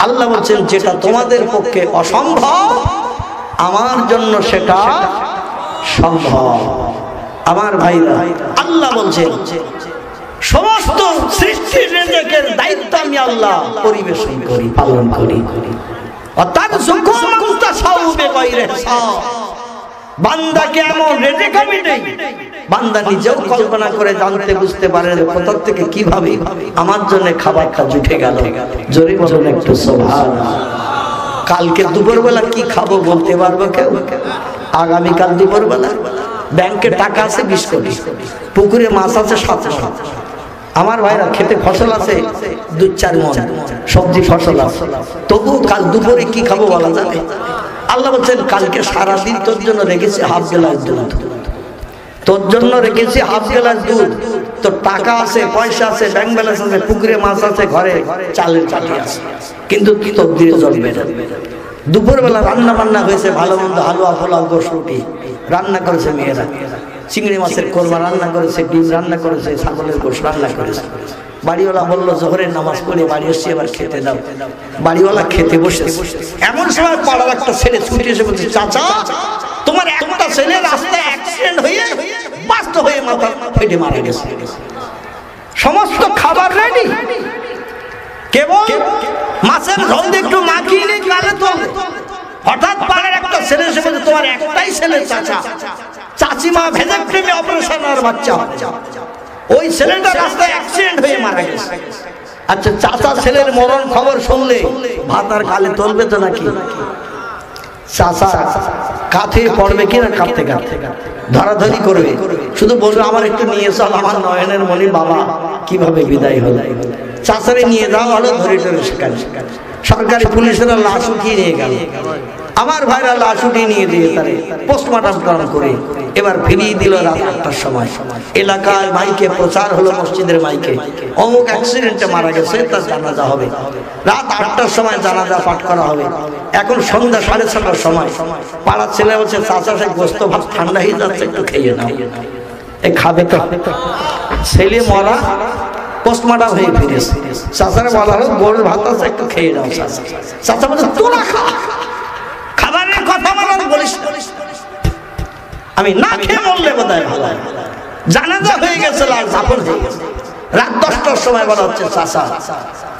আল্লাহ বলছেন যেটা তোমাদের পক্ষে অসম্ভব আমার জন্য সেটা সম্ভব। আমার ভাইরা, আল্লাহ বলছেন সমস্ত সৃষ্টির রিজিকের দায়িত্ব আমি আল্লাহ পরিবেশন করি, পালন করি। বান্দাকে এমন রেটে খাবি নেই, বান্দা নিজেও কল্পনা করে জানতে বুঝতে পারে কোথা থেকে কিভাবে আমার জন্য খাবারটা জুটে গেল। জোরে বলুন একটু সুবহানাল্লাহ। কালকে দুপুরবেলা কি খাবো বলতে পারবো কেউ? আগামীকাল দুপুরবেলা ব্যাংকে টাকা আছে 20 কোটি, পুকুরে মাছ আছে 7 মণ, আমার ভাইরা খেতে ফসল আছে 2-4 মণ, সবজি ফসল আছে, তবু কাল দুপুরে কি খাবো বলা যাবে? আল্লাহ বলছেন কালকে সারাদিন তোর জন্য রেখেছি হাফ গ্লাস দুধ, তোর জন্য রেখেছি হাফ গ্লাস দুধ। তোর টাকা আছে, পয়সা আছে, ব্যাংক ব্যালেন্স আছে, পুকুরে মাছ আছে, ঘরে চালের চাটি আছে, কিন্তু কি তোর দিয়ে জ্বলবে না। দুপুরবেলা রান্না বান্না হয়েছে, ভালো মন্দ হালুয়া ফোলাও গোশ রুটি রান্না করেছে মেয়েরা, চিংড়ি মাছের কোরমা রান্না করেছে, ডিম রান্না করেছে, ছাগলের গোশ রান্না করেছে। বাড়িওয়ালা বললো জোহরের নামাজ পড়ে বাড়ি এসছি, এবার খেতে দাও। বাড়িওয়ালা খেতে বসে, এমন সময় পাড়ার একটা ছেলে ছুটে এসে বলছে, চাচা তোমার একটা ছেলে রাস্তায় অ্যাক্সিডেন্ট হয়ে বাস্ত হয়ে মাথা ফেটে মারা গেছে। সমস্ত খাবার রেডি, কেবল মাছের ঝোল দিয়ে একটু মাখিয়ে নিয়ে গালে তোলে। হঠাৎ পাড়ার একটা ছেলে এসে বলছে, তোমার একটাই ছেলে চাচা, চাচিমা ভেজেক্টমি অপারেশন আর বাচ্চা, ওই ছেলেটা রাস্তায় অ্যাক্সিডেন্ট হয়ে মারা গেছে। আচ্ছা চাচা ছেলের মরণ খবর শুনলে ভাত আর গালে তুলবে তো নাকি? চাচা কাঁথে পড়বে কিনা, কাঁদতে কাঁদতে ধরাধরি করবে, শুধু বলবে আমার একটু নিয়ে চল, আমার নয়নের মনি বাবা কিভাবে বিদায় হলো। চাচারে নিয়ে যাওয়া হলো, ধরে ধরে সেখানে সরকারি পুলিশেরা লাশ উঠিয়ে নিয়ে গেল। আমার ভাইরা লাশ উঠিয়ে নিয়ে দিয়ে তারে পোস্টমর্টম করে এবার ফিরিয়ে দিল রাত 8টার সময়। এলাকায় মাইকে প্রচার হলো, মসজিদের মাইকে, অমুক অ্যাক্সিডেন্টে মারা গেছে, তার জানাজা হবে। রাত 8টার সময় জানাজা পাঠ করা হবে। এখন সন্ধ্যা 6:30টার সময় পাড়ার ছেলে বলছে, চাচা সে গোস্ত ভাত ঠান্ডা হয়ে যাচ্ছে, একটু খেয়ে নাও। এ খাবে তো? ছেলে মরা, পোস্টমর্টম হয়ে ফিরেছে, চাচারে বলা হলো গরুর ভাত আছে, একটু খেয়ে নাও। চাচা বলছে, তোরা খা, খাবারের কথা বলিস, আমি না খেয়ে মরলে বোধহয় ভালো। জানাজা হয়ে গেছে, লাশ দাফন হয়ে গেছে। রাত 10টার সময় বলা হচ্ছে, চাচা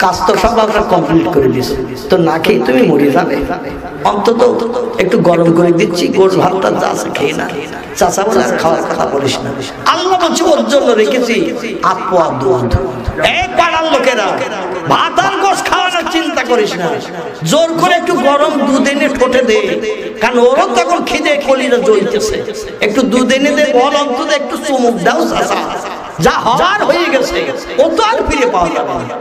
কাজ তো সব আমরা কমপ্লিট করে দিয়েছি, তো না খেয়ে তুমি মরে যাবে, অন্তত একটু গরম করে দিচ্ছি, গোশ ভাতটা যা আছে খেয়ে না। চাচা বলে, আর খাওয়ার কথা বলিস না, আল্লাহ বলছে ওর জন্য রেখেছি আপা দুধ। এই পাড়ার লোকেরা ভাত আর গোশ খাওয়ানোর চিন্তা করিস না, জোর করে একটু গরম দুধ এনে ঠোঁটে দে, কারণ ওরও তখন খিদে কলিজা জ্বলতেছে, একটু দুধ এনে দে, বল অন্তত একটু চুমুক দাও চাচা, যা হওয়ার হয়ে গেছে, ও তো আর ফিরে পাওয়া যাবে না।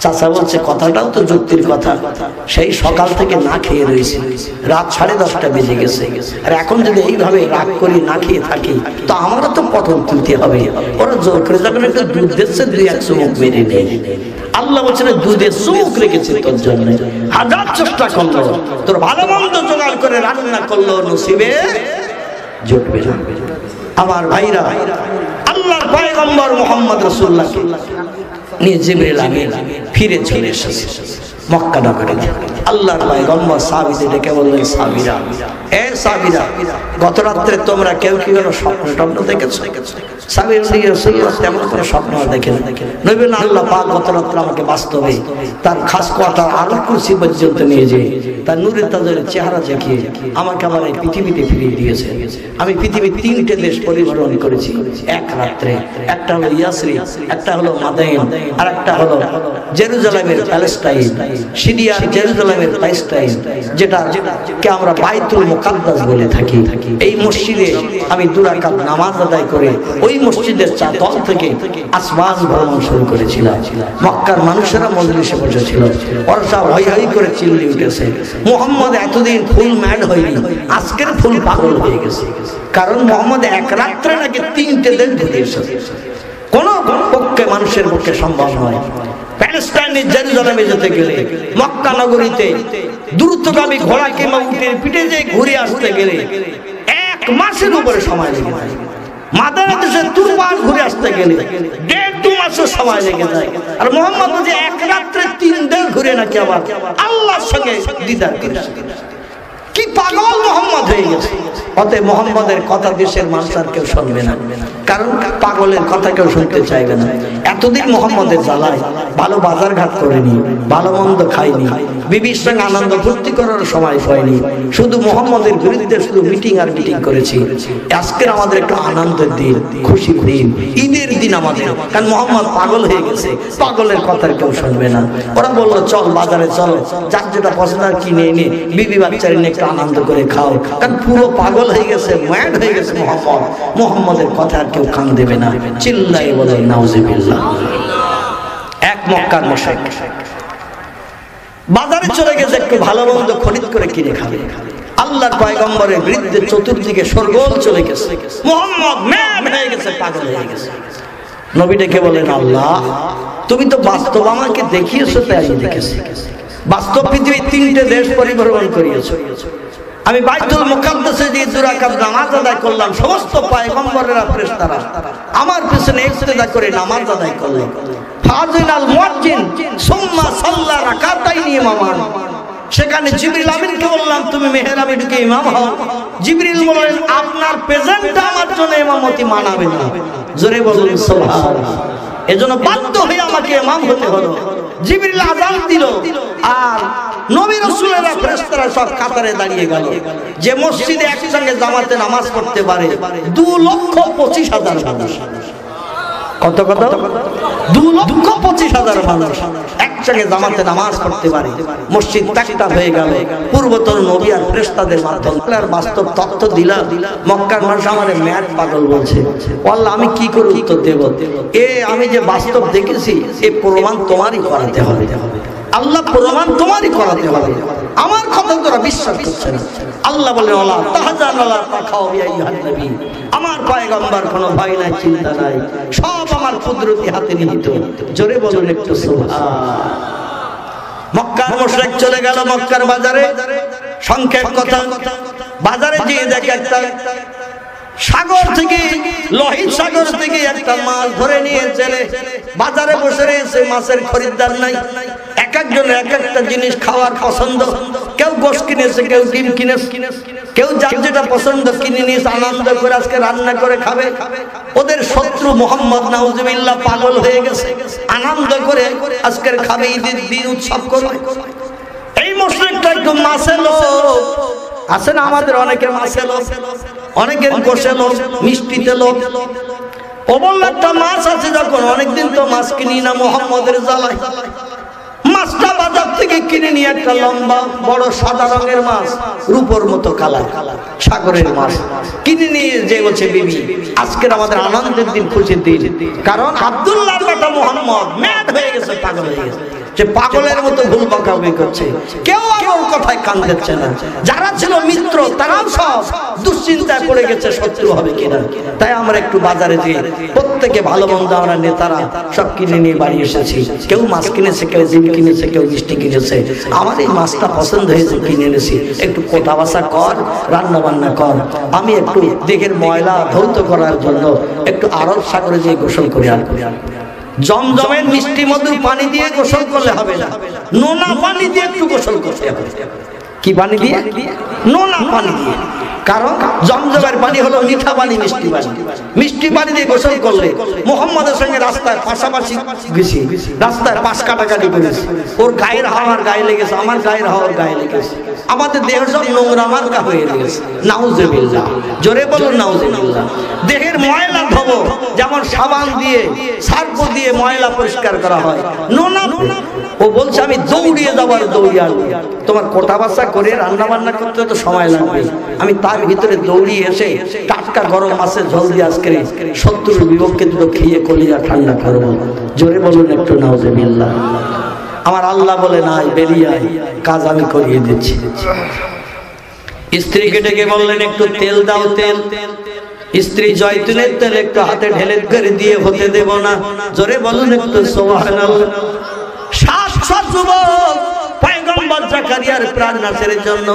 চাচা বলছে, কথাটাও তো যুক্তির কথা, সেই সকাল থেকে না খেয়ে রয়েছে, রাত 10:30 বেজে গেছে, আর এখন যদি এইভাবে রাগ করি না খেয়ে থাকি, তো আমারও তো পটল তুলতে হবে। ওরা জোর করে যখন একটু দুধ দিচ্ছে, 2-1 চুমুক মেরে নেই। আল্লাহ বলছেন, দুধে চুমুক রেখেছে তোর জন্য, হাজার চেষ্টা করলো, তোর ভালো মন্দ জোগাড় করে রান্না করলো, নসিবে জুটবে না। আমার ভাইরা, আল্লাহর পয়গম্বর মুহাম্মদ রাসূলুল্লাহ নিয়ে জিবরিল আমিন ফিরে চলে এসেছে মক্কা নগরে। আল্লাহর পয়গম্বর সাহাবীদের ডেকে বললেন, সাহাবীরা, এ সাহাবীরা, গত রাত্রে তোমরা কেউ কি কোনো স্বপ্ন দেখেছো? সাহাবীরা বললেন, রাসূলুল্লাহ তেমন কোনো স্বপ্ন দেখেনি। নবী বললেন, আল্লাহ পাক গত রাত্রে আমাকে বাস্তবে তার খাস কথা আরশ কুরসি পর্যন্ত নিয়ে যেয়ে তার নূরে তাজের চেহারা দেখিয়ে আমাকে আবার এই পৃথিবীতে ফিরিয়ে দিয়েছে। আমি পৃথিবীর 3টে দেশ পরিভ্রমণ করেছি এক রাত্রে। একটা হলো ইয়াসরিব, একটা হলো মাদাইন, আর একটা হলো জেরুজালেমের প্যালেস্টাইন, সিরিয়ার জেরুজালেমের প্যালেস্টাইন, যেটাকে আমরা বাইতুল মুকাদ্দাস বলে থাকি। এই মসজিদে আমি 2 রাকাত নামাজ আদায় করে ওই মসজিদের চারতল থেকে আসমান ভ্রমণ শুরু করেছিলাম। মক্কার মানুষেরা মজলিসে বসেছিল, ওরা সব হই হই করে চিল্লি উঠেছে, মুহাম্মদ এতদিন ফুল ম্যাড হয়নি, আজকের ফুল পাগল হয়ে গেছে। কারণ মুহাম্মদ এক রাত্রে নাকি 3টে দেশ ঘুরে এসেছে। কোন পক্ষে মানুষের পক্ষে সম্ভব নয়। প্যালেস্টাইনের জেরুজালেমে যেতে গেলে, মক্কা নগরীতে দ্রুতগামী ঘোড়া কিংবা উটের পিঠে যে ঘুরে আসতে গেলে 1 মাসের উপরে সময় লেগে যায়। মাদার দেশে 2 বার ঘুরে আসতে গেলে 1.5-2 মাসের সময় লেগে যায়। আর মুহাম্মদ যে এক রাত্রে 3 দেশ ঘুরে নাকি আবার আল্লাহর সঙ্গে দিদার করেছে। কি পাগল মোহাম্মদ হয়ে গেছে। অতএব মোহাম্মদের কথা দেশের মানুষ আর কেউ শুনবে না, কারণ পাগলের কথা কেউ শুনতে চাইবে না। এতদিন মোহাম্মদের জ্বালায় ভালো বাজার ঘাট করেনি, ভালো মন্দ খাইনি, বিবির সঙ্গে আনন্দ ফুর্তি করার সময় পাইনি, শুধু মোহাম্মদের বিরুদ্ধে শুধু মিটিং আর মিটিং করেছি। আজকের আমাদের একটা আনন্দের দিন, খুশির দিন, ঈদের দিন আমাদের, কারণ মোহাম্মদ পাগল হয়ে গেছে, পাগলের কথা কেউ শুনবে না। ওরা বললো চল বাজারে চলো, যার যেটা পছন্দ কিনে এনে বিবি বাচ্চার নিয়ে একটু আনন্দ করে খাও, কারণ পুরো পাগল হয়ে গেছে, ম্যাড হয়ে গেছে মোহাম্মদ। মোহাম্মদের কথা আর কেউ কান দেবে না। চিল্লাই বলে নাউজুবিল্লাহ। এক মক্কার মুশরিক বাজারে চলে গেছে একটু ভালো মন্দ খরিদ করে কিনে খাবে। আল্লাহর পয়গম্বরের বিরুদ্ধে চতুর্দিকে শোরগোল চলে গেছে, মোহাম্মদ ম্যাড হয়ে গেছে, পাগল হয়ে গেছে। নবী ডেকে বলেন, আল্লাহ তুমি তো বাস্তব আমাকে দেখিয়েছো, তাই আমি দেখেছি। বাস্তব পৃথিবীর 3টে দেশ পরিভ্রমণ করিয়েছো। আমি বাইতুল মুকাদ্দাসে যে 2 রাকাত নামাজ আদায় করলাম, সমস্ত পয়গম্বরেরা ফেরেশতারা আমার পিছনে ইক্তেদা করে নামাজ আদায় করলেন। ফাযিলাল মুয়াজ্জিন সুম্মা সাল্লা রাকাতাইনি ইমামান। সেখানে জিবরিল আমিনকে বললাম তুমি মেহরাবে ঢুকে ইমাম হও। জিবরিল বললেন আপনার প্রেজেন্টটা আমার জন্য ইমামতি মানাবে না। জোরে বলুন সুবহানাল্লাহ। এজন্য বাধ্য হয়ে আমাকে ইমাম হতে হলো। জিবরিল আযান দিল আর নবী রাসূলেরা ফেরেশতারা সব কাতারে দাঁড়িয়ে গেল। যে মসজিদে একসঙ্গে জামাতে নামাজ পড়তে পারে 2,25,000 মানুষ। কত কত? 2,25,000 মানুষ একসঙ্গে জামাতে নামাজ পড়তে পারে। মসজিদ তাকতার হয়ে গেল পূর্বতন নবী আর ফেরেশতাদের মাধ্যমে। বাস্তব তথ্য দিলাম, মক্কার মানুষ আমারে ম্যাড পাগল বলছে। আল্লাহ আমি কি করে উত্তর দেব? আমি যে বাস্তব দেখেছি এই প্রমাণ তোমারই করাতে হবে। আল্লাহ প্রমাণ তোমারই করাতে হবে, আমার কথা তোরা বিশ্বাস করছে না। আল্লাহ বলেন ওয়ালা তাহজান ওয়ালা তাখাউ ইয়া আইয়ুহান নবী, আমার পয়গম্বর কোনো ভয় নাই, চিন্তা নাই, সব আমার কুদরতি হাতে নিহিত। জোরে বলুন একটু সুবহান। মক্কার মুশরিক চলে গেল মক্কার বাজারে। সংক্ষেপ কথা, বাজারে গিয়ে দেখে একটা সাগর থেকে, লোহিত সাগর থেকে একটা মাছ ধরে নিয়ে চলে বাজারে বসে রয়েছে। মাছের খরিদ্দার নাই, এক একজন এক একটা জিনিস খাওয়ার পছন্দ। কেউ গোশত কিনেছে, কেউ ডিম কিনেছে, কেউ যার যেটা পছন্দ কিনে নিয়েছে, আনন্দ করে আজকে রান্না করে খাবে। ওদের শত্রু মোহাম্মদ নাউজুবিল্লাহ পাগল হয়ে গেছে, আনন্দ করে আজকের খাবে, ঈদের দিন উৎসব করবে। এই মুশরিকটা একটু মাছের লোক আছে না, আমাদের অনেকের মাছের লোক, অনেকের গোশে লোক, মিষ্টিতে লোক। ও বলল একটা মাছ আছে, যখন অনেকদিন তো মাছ কিনি না মোহাম্মদের জ্বালায়, মাছটা বাজার থেকে কিনে নিয়ে একটা লম্বা বড় সাদা রঙের মাছ, রূপোর মতো কালার, সাগরের মাছ কিনে নিয়ে যে বলছে বিবি আজকের আমাদের আনন্দের দিন, খুশির দিন, কারণ আব্দুল্লাহর বেটা মোহাম্মদ ম্যাড হয়ে গেছে, পাগল হয়ে গেছে। যে পাগলের মতো ভুল বকাবকি করছে, কেউ আর ওর কথায় কান দিচ্ছে না। যারা ছিল মিত্র তারাও সব দুশ্চিন্তায় পড়ে গেছে শত্রু হবে কিনা। তাই আমরা একটু বাজারে যেয়ে প্রত্যেকে ভালো মন্দ আমরা নেতারা সব কিনে নিয়ে বাড়ি এসেছি। কেউ মাছ কিনেছে, কেউ ডিম কিনেছে, কেউ মিষ্টি কিনেছে। আমার এই মাছটা পছন্দ হয়েছে, কিনে এনেছি, একটু কোটা বাসা কর, রান্না বান্না কর। আমি একটু দেহের ময়লা ধৌত করার জন্য একটু আরব সাগরে যেয়ে গোসল করে আনবো। জমজমের মিষ্টি মধুর পানি দিয়ে গোসল করলে হবে না, নোনা পানি দিয়ে একটু গোসল করতে হবে। কি পানি দিয়ে? নোনা পানি দিয়ে। কারণ জমজমের পানি হলো মিঠা পানি, মিষ্টি পানি। মিষ্টি পানি দিয়ে গোসল করলে মোহাম্মদের সঙ্গে রাস্তায় পাশাপাশি গেছি, রাস্তায় পাশ কাটাকাটি করেছি, ওর গায়ের হাওয়ার গায়ে লেগেছে, আমার গায়ের হাওয়ার গায়ে লেগেছে, আমাদের দেহ সব নোংরা মার্কা হয়ে গেছে। নাউজুবিল্লাহ। জোরে বলুন নাউজুবিল্লাহ। দেহের ময়লা ধোবো যেমন সাবান দিয়ে, সার্ফ দিয়ে ময়লা পরিষ্কার করা হয়, নোনা। ও বলছে আমি দৌড়িয়ে যাবার, দৌড়িয়ে আসবো। তোমার কোটা বাসা করে রান্না বান্না করতে তো সময় লাগবে, আমি তার ভিতরে দৌড়িয়ে এসে টাটকা গরম মাছের ঝোল দিয়ে আজকে শত্রুর বিপক্ষে দুটো খেয়ে কলিজা ঠান্ডা করবো। জোরে বলুন একটু নাউজুবিল্লাহ। আমার আল্লাহ বলে নাই, বেরিয়ে আয়, কাজ আমি করিয়ে দিচ্ছি। স্ত্রীকে ডেকে বললেন একটু তেল দাও, তেল। স্ত্রী জয়তুনের তেল একটু হাতে ঢেলে করে দিয়ে হতে দেব না। জোরে বলুন একটু সুবহানাল্লাহ। 700 যুবক পয়গম্বর জাকারিয়ার প্রাণ নাশের জন্য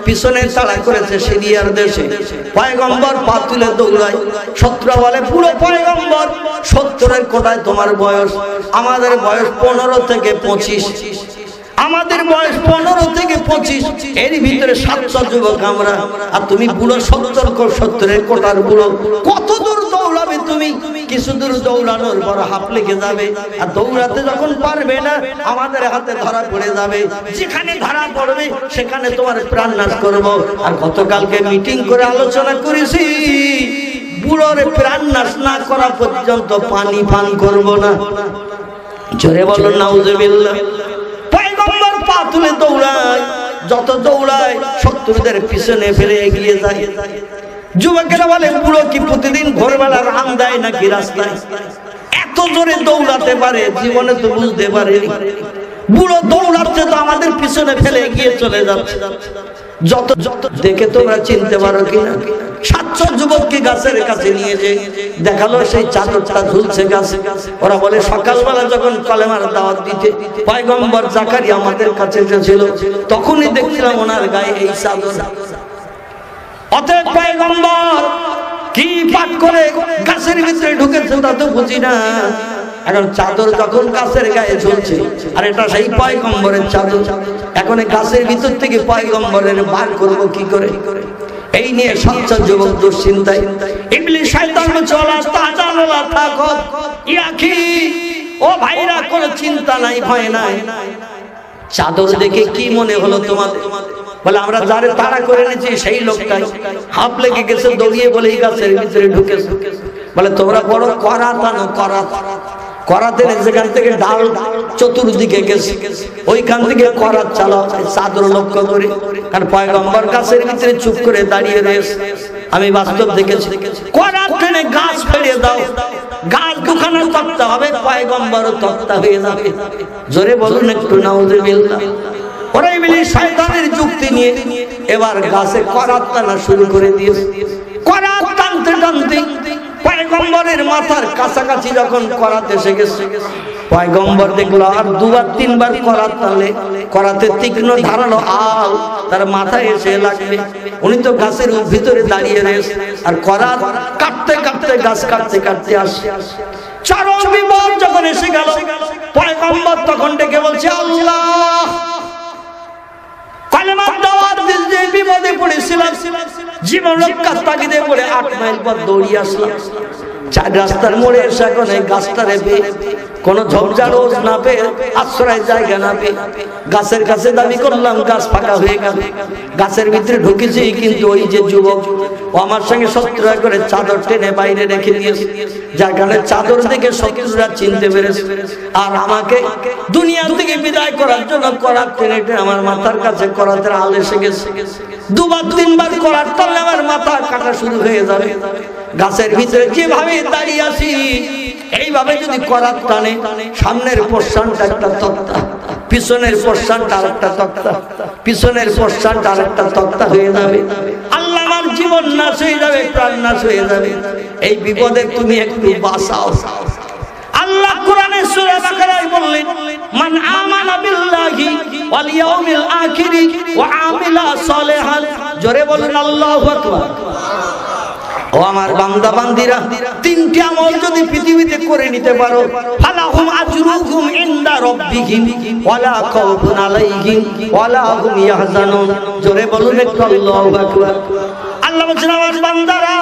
পিছনে তাড়া করেছে সিরিয়ার দেশে। পয়গম্বর পা তুলে দৌড়ায়, শত্রু বলে পুরো পয়গম্বর 70-এর কোটায় তোমার বয়স, আমাদের বয়স 15 থেকে 25। আমাদের বয়স 15 থেকে 25, এর ভিতরে 700 যুবক আমরা, আর তুমি বুড়ো 70 কোটার বুড়ো, কত দূর দৌড়াবে তুমি? কিছু দূর দৌড়ানোর পর হাঁপ লেগে যাবে, আর দৌড়াতে যখন পারবে না আমাদের হাতে ধরা পড়ে যাবে। যেখানে ধরা পড়বে সেখানে তোমার প্রাণ নাশ করবো। আর গতকালকে মিটিং করে আলোচনা করেছি, বুড়োর প্রাণ নাশ না করা পর্যন্ত পানি পান করব না। জোরে বলো নাউজুবিল্লাহ। পয়গম্বর পা তুলে দৌড়ায়, যত দৌড়ায় শত্রুদের পিছনে ফেলে এগিয়ে যায়। যুবকেরা বলে বুড়ো কি প্রতিদিন ভোরবেলা রান দেয় নাকি রাস্তায়? এত জোরে দৌড়াতে পারে, জীবনে তো বুঝতে পারেনি। বুড়ো দৌড়াচ্ছে তো আমাদের পিছনে ফেলে এগিয়ে চলে যাচ্ছে। যত দেখে তোমরা চিনতে পারো কিনা? 700 যুবককে গাছের কাছে নিয়ে যে দেখালো সেই চাদরটা ঝুলছে গাছে। ওরা বলে সকালবেলা যখন কলেমার দাওয়াত দিতে পয়গম্বর জাকারিয়া আমাদের কাছে এসেছিল, তখনই দেখছিলাম ওনার গায়ে এই চাদর। অতএব পয়গম্বর কি পাঠ করে গাছের ভিতরে ঢুকেছে তা তো বুঝি না। এখন চাদর যখন গাছের গায়ে ঝুলছে, আর এটা সেই পয়গম্বরের চাদর, এখন গাছের ভিতর থেকে পয়গম্বরের বার করব কি করে? এই নিয়ে 700 যুবক দুশ্চিন্তায়। ইবলিস শয়তান চলা তাজালা থাকো ইয়াকি, ও ভাইরা কোনো চিন্তা নাই, ভয় নাই। চাদর দেখে কি মনে হলো তোমাদের? বলে আমরা যারে তাড়া করে এনেছি সেই লোকটাই হাঁপ লেগে গেছে, দৌড়িয়ে বলে এই গাছের ভিতরে ঢুকেছে। বলে তোমরা বড় করাত আনো, করাত। করাতের যেখান থেকে ডাল চতুর্দিকে গেছে, ওইখান থেকে করাত চালাও। চাদর লক্ষ্য করে, কারণ পয়গম্বর গাছের ভিতরে চুপ করে দাঁড়িয়ে রয়েছে। আমি বাস্তব দেখেছি। করাত টেনে গাছ ফেরিয়ে দাও, গাছ দুখানা তক্তা হবে, পয়গম্বরও তক্তা হয়ে যাবে। জোরে বলুন একটু নাউজুবিল্লাহ। ওরা ইবলিস শয়তানের যুক্তি নিয়ে এবার গাছে করাত টানা শুরু করে দিয়েছে। করাত টানতে টানতে পয়গম্বরের মাথার কাছাকাছি যখন করাত এসে গেছে, পয়গম্বর দেখলো আর 2-3 করাত টানলে করাতে তীক্ষ্ণ ধারালো আল তার মাথায় এসে লাগবে। উনি তো গাছের ভিতরে দাঁড়িয়ে রয়েছে, আর করাত কাটতে কাটতে গাছ কাটতে কাটতে আসে। চরম বিপদ যখন এসে গেল, পয়গম্বর তখন ডেকে বলছে আল্লাহ, কলেমার দাওয়াত দিতে বিপদে পড়েছিলাম, জীবন রক্ষার তাগিদে বলে 8 মাইল পথ দৌড়িয়ে আসলাম। 4 রাস্তার মোড়ে এসে এখন এই গাছটারে পেয়ে, কোনো ঝোপঝাড় না পেয়ে, আশ্রয় জায়গা না পেয়ে গাছের কাছে দাবি করলাম, গাছ ফাঁকা হয়ে গেল। গাছের ভিতরে ঢুকেছি, কিন্তু ওই যে যুবক ও আমার সঙ্গে শত্রুরা করে চাদর টেনে বাইরে রেখে দিয়েছে, যার কারণে চাদর দেখে শত্রুরা চিনতে পেরেছে। আর আমাকে দুনিয়া থেকে বিদায় করার জন্য করাত টেনে টেনে আমার মাথার কাছে করাতের আল এসে গেছে। 2-3 করাত টানলে আমার মাথা কাটা শুরু হয়ে যাবে। গাছের ভিতরে যেভাবে দাঁড়িয়ে আছি, এইভাবে যদি করাত টানে, সামনের পোর্শনটা একটা তক্তা, পিছনের পোর্শনটা আরেকটা তক্তা, পিছনের পোর্শনটা আরেকটা তক্তা হয়ে যাবে। আল্লাহ আমার জীবন নাশ হয়ে যাবে, প্রাণ নাশ হয়ে যাবে। এই বিপদে তুমি একটু বাঁচাও। আল্লাহ কোরআনে সূরা বাকারায় বললেন, মান আমানা বিল্লাহি ওয়াল ইয়াউমিল আখির ওয়া আমিলা সালিহান। জোরে বলুন আল্লাহু আকবার। ও আমার বান্দা বান্দিরা, 3টি আমল যদি পৃথিবীতে করে নিতে পারো, ফালাহুম আজরুহুম ইনদা রাব্বিহিম ওয়ালা খাউফুন আলাইহিম ওয়ালা হুম ইয়াহজানুন। জোরে বলুন একটু আল্লাহু আকবার। আল্লাহ বলেন আমার বান্দারা,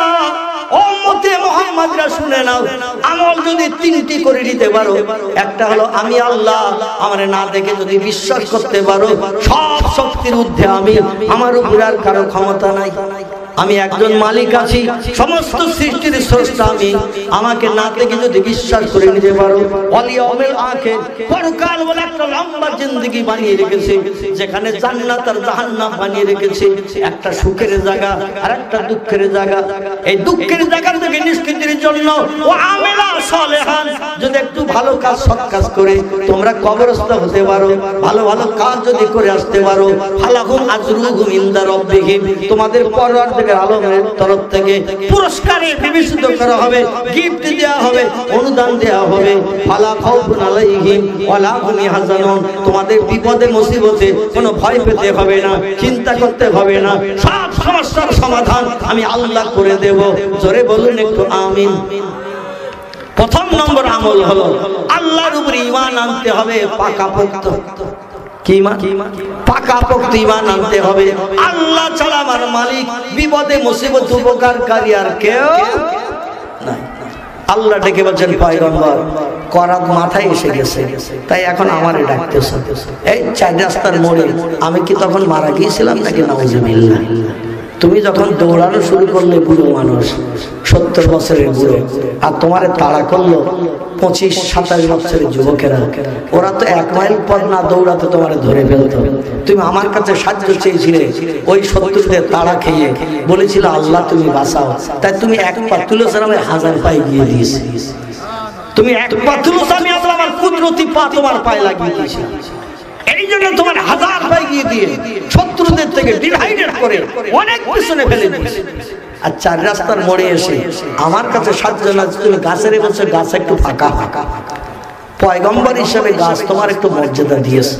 ও উম্মতে মুহাম্মাদরা শুনে নাও, আমল যদি 3টি করে নিতে পারো, একটা হলো আমি আল্লাহ, আমারে না দেখে যদি বিশ্বাস করতে পারো, সব শক্তির ঊর্ধ্বে আমি, আমার উপর আর কারো ক্ষমতা নাই। আমি একজন মালিক আছি, সমস্ত সৃষ্টির স্রষ্টা আমি, আমাকে না দেখে যদি বিশ্বাস করে নিতে পারো, ওয়ালিয়াউমিল আখির, পরকাল বলে একটা লম্বা জিন্দেগি বানিয়ে রেখেছে, যেখানে জান্নাত আর জাহান্নাম বানিয়ে রেখেছে, একটা সুখের জায়গা আর একটা দুঃখের জায়গা। এই দুঃখের জায়গা থেকে নিষ্কৃতির জন্য ও আমিলা সালেহান, যদি একটু ভালো কাজ সৎ কাজ করে তোমরা কবরস্থ হতে পারো, ভালো ভালো কাজ যদি করে আসতে পারো, ফালাহুম আজরুহুম ইনদা রাব্বিহিম, তোমাদের পরওয়ারদিগার আলমের তরফ থেকে পুরস্কারে বিবেচিত করা হবে, গিফট দেওয়া হবে, অনুদান দেওয়া হবে। ফালা খাউফুন আলাইহিম ওয়ালা হুম ইয়াহজানুন, তোমাদের বিপদে মুসিবতে কোনো ভয় পেতে হবে না, চিন্তা করতে হবে না, সব সমস্যার সমাধান আমি আল্লাহ করে দেব। জোরে বলুন একটু আমিন। প্রথম নম্বর আমল হলো আল্লাহর উপর ঈমান আনতে হবে পাকাপোক্ত। কি ঈমান? পাকাপোক্ত ঈমান আনতে হবে। আল্লাহ ছাড়া আমার মালিক, বিপদে মুসিবত উপকারকারী আর কেউ নাই। আল্লাহ ডেকে বলছেন পয়গম্বর করাত মাথায় এসে গেছে, তাই এখন আমারে ডাকতেছে। এই 4 রাস্তার মোড়ে আমি কি তখন মারা গিয়েছিলাম নাকি? নাউজুবিল্লাহ। তুমি যখন দৌড়ানো শুরু করলে বুড়ো মানুষ, 70 বছরের বুড়ো, আর তোমারে তাড়া করলো 25-27 বছরের যুবকেরা, ওরা তো 1 মাইল পথ না দৌড়াতে তোমারে ধরে ফেলতো। তুমি আমার কাছে সাহায্য চেয়েছিলে, ওই শত্রুদের তাড়া খেয়ে বলেছিল আল্লাহ তুমি বাঁচাও, তাই তুমি 1 পা তুলেছ, আমি 1000 পায়ে গিয়ে দিয়েছি। তুমি 1 পা তুলেছ, আমি আল্লাহ আমার কুদরতি পা তোমার পায়ে লাগিয়ে দিয়েছি। এই জন্য তোমার 1000 পায়ে গিয়ে দিয়ে শত্রুদের থেকে ডিভাইডেড করে অনেক পিছনে ফেলে দিয়েছি। আর 4 রাস্তার মোড়ে এসে আমার কাছে সাহায্য না, তুমি গাছের বলছো গাছ একটু ফাঁকা ফাঁকা। পয়গম্বর হিসেবে গাছ তোমার একটু মর্যাদা দিয়েছে,